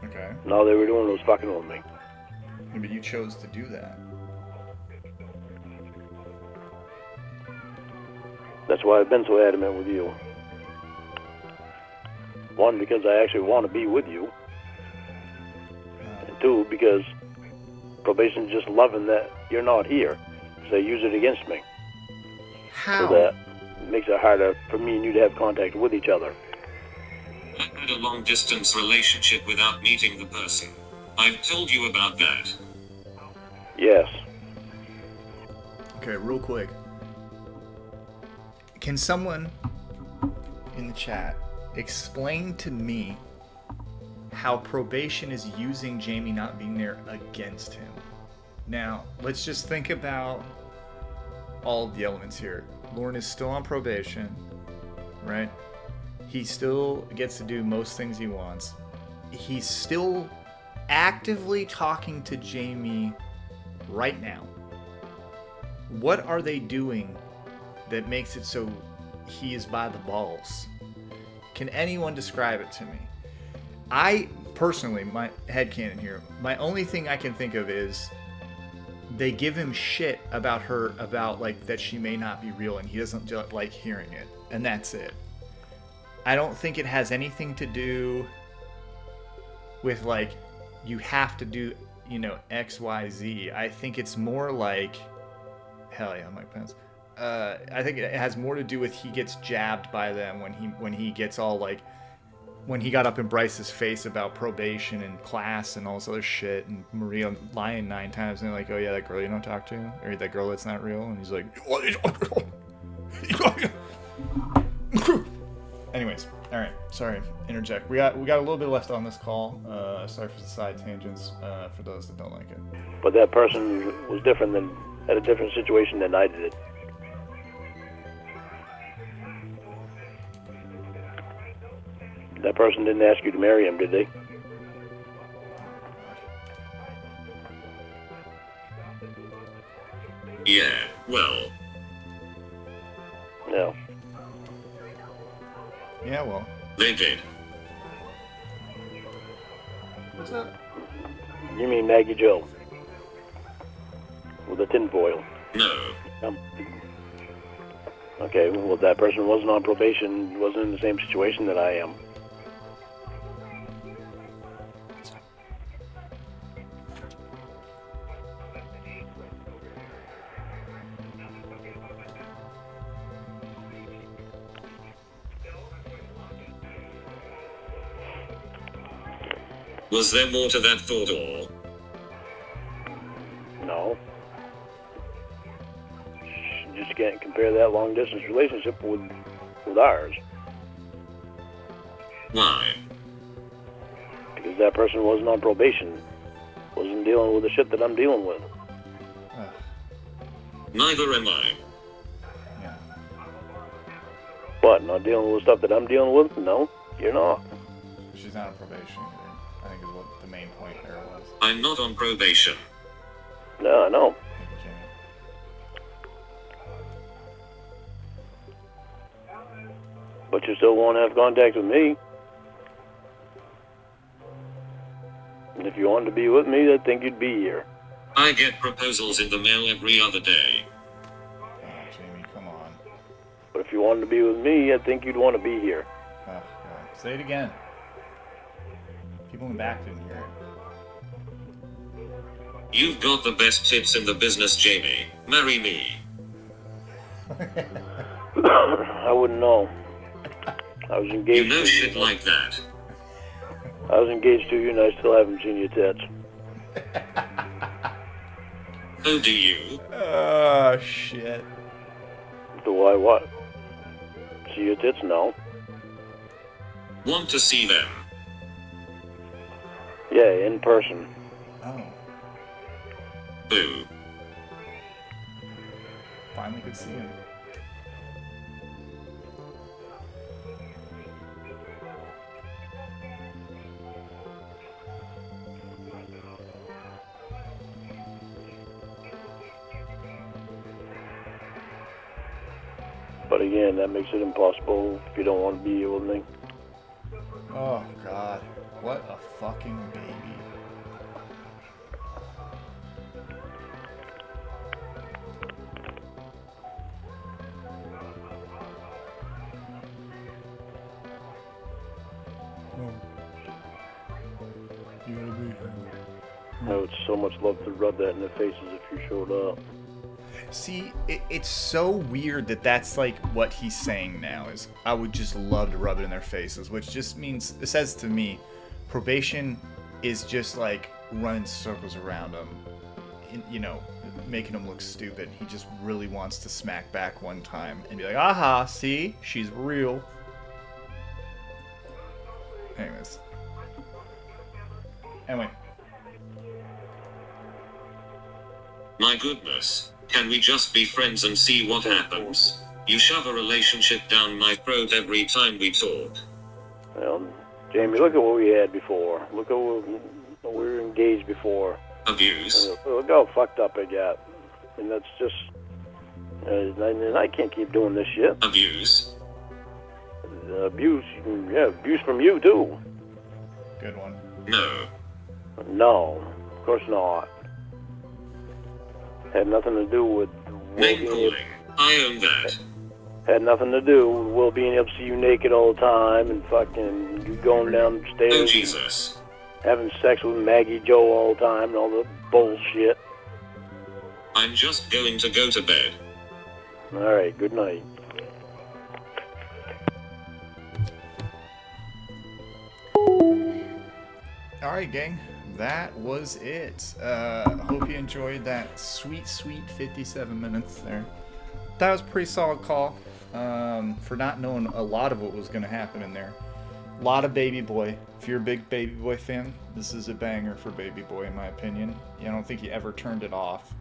Okay. And all they were doing was fucking with me. Maybe you chose to do that. That's why I've been so adamant with you. One, because I actually want to be with you. And two, because probation's just loving that you're not here. So they use it against me. How? So that makes it harder for me and you to have contact with each other. I had a long distance relationship without meeting the person. I've told you about that. Yes. Okay, real quick. Can someone in the chat explain to me how probation is using Jamie not being there against him? Now, let's just think about all of the elements here. Lauren is still on probation, right? He still gets to do most things he wants. He's still actively talking to Jamie right now. What are they doing that makes it so he is by the balls? Can anyone describe it to me? I personally, my headcanon here, my only thing I can think of is they give him shit about her, about like that she may not be real, and he doesn't like hearing it, and that's it. I don't think it has anything to do with like you have to do, you know, X, Y, Z. I think it's more like, hell yeah, Mike Pence. I think it has more to do with he gets jabbed by them when he gets all like, when he got up in Bryce's face about probation and class and all this other shit, and Maria lying 9 times, and they're like, oh yeah, that girl you don't talk to, or that girl that's not real, and he's like, anyways, all right, sorry, interject. We got a little bit left on this call. Sorry for the side tangents for those that don't like it. But that person was different than, had a different situation than I did. That person didn't ask you to marry him, did they? Yeah, well, No. Yeah, well. they did. What's up? You mean Maggie Joe? With the tinfoil. No. Okay, well, that person wasn't on probation, wasn't in the same situation that I am. Was there more to that thought, or? No. You just can't compare that long distance relationship with ours. Why? Because that person wasn't on probation. Wasn't dealing with the shit that I'm dealing with. Neither am I. Yeah. What, not dealing with stuff that I'm dealing with? No, you're not. She's not on probation either, I think is what the main point there was. I'm not on probation. No, I know. Thank you, Jamie. But you still won't have contact with me. And if you wanted to be with me, I'd think you'd be here. I get proposals in the mail every other day. Oh, Jamie, come on. But if you wanted to be with me, I'd think you'd want to be here. Oh, God. Say it again. People in the back didn't hear it. You've got the best tits in the business, Jamie. Marry me. I wouldn't know. I was engaged You know to shit you. like that. I was engaged to you, and I still haven't seen your tits. Oh, do you? Oh, shit. Do I what? See your tits? No. Want to see them? Yeah, in person. Oh, Boo. finally could see him. But again, that makes it impossible if you don't want to be here with me. Oh, God. What a fucking baby. You gotta be here. I would so much love to rub that in their faces if you showed up. See, it's so weird that that's like what he's saying now is, I would just love to rub it in their faces, which just means, it says to me, probation is just like running circles around him, you know, making him look stupid. He just really wants to smack back one time and be like, aha, see? She's real. Anyways. Anyway. My goodness, can we just be friends and see what happens? You shove a relationship down my throat every time we talk. Well, Jamie, look at what we had before. Look at what we were engaged before. Abuse. Look how fucked up I got. And that's just... and I can't keep doing this shit. Abuse. Abuse. Yeah, abuse from you, too. Good one. No. No, of course not. Had nothing to do with... Name calling. I own that. Had nothing to do with Will being able to see you naked all the time and fucking you going downstairs. Oh, Jesus. Having sex with Maggie Joe all the time and all the bullshit. I'm just going to go to bed. All right, good night. All right, gang. That was it. Hope you enjoyed that sweet 57 minutes there. That was a pretty solid call for not knowing a lot of what was going to happen in there. A lot of Baby Boy. If you're a big Baby Boy fan, this is a banger for Baby Boy, in my opinion. I don't think he ever turned it off.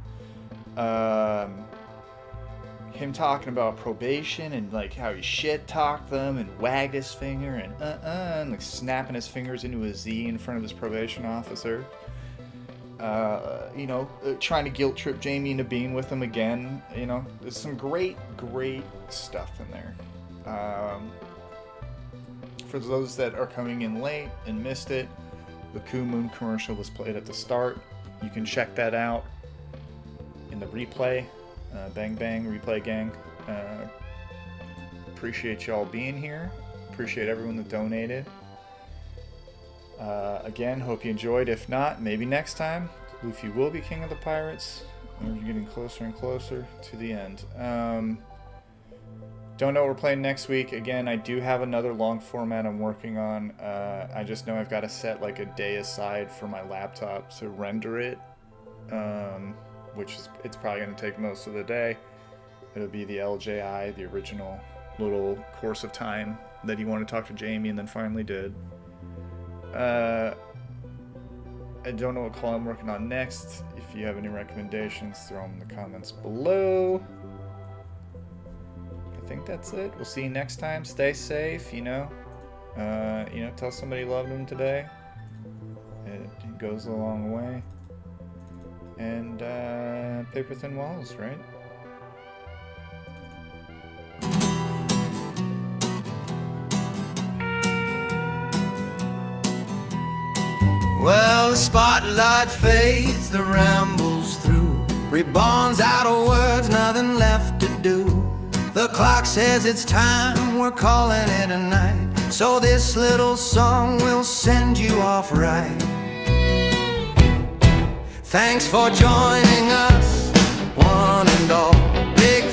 Him talking about probation and like how he shit talked them and wagged his finger and like snapping his fingers into a Z in front of his probation officer. Trying to guilt trip Jamie into being with him again. There's some great stuff in there. For those that are coming in late and missed it, the Koo Moon commercial was played at the start. You can check that out in the replay. Bang Bang Replay Gang. Appreciate y'all being here. Appreciate everyone that donated. Again, hope you enjoyed. If not, maybe next time. Luffy will be king of the pirates. We're getting closer and closer to the end. Don't know what we're playing next week. Again, I do have another long format I'm working on. I just know I've got to set like a day aside for my laptop to render it. It's probably going to take most of the day. It'll be the LJI, the original little course of time that he wanted to talk to Jamie and then finally did. I don't know what call I'm working on next. If you have any recommendations, throw them in the comments below. I think that's it. We'll see you next time. Stay safe, tell somebody you loved them today. It goes a long way. And paper thin walls, right? Well, the spotlight fades, the rambles through. Reborn's out of words, nothing left to do. The clock says it's time, we're calling it a night. So this little song will send you off right. Thanks for joining us, one and all. Big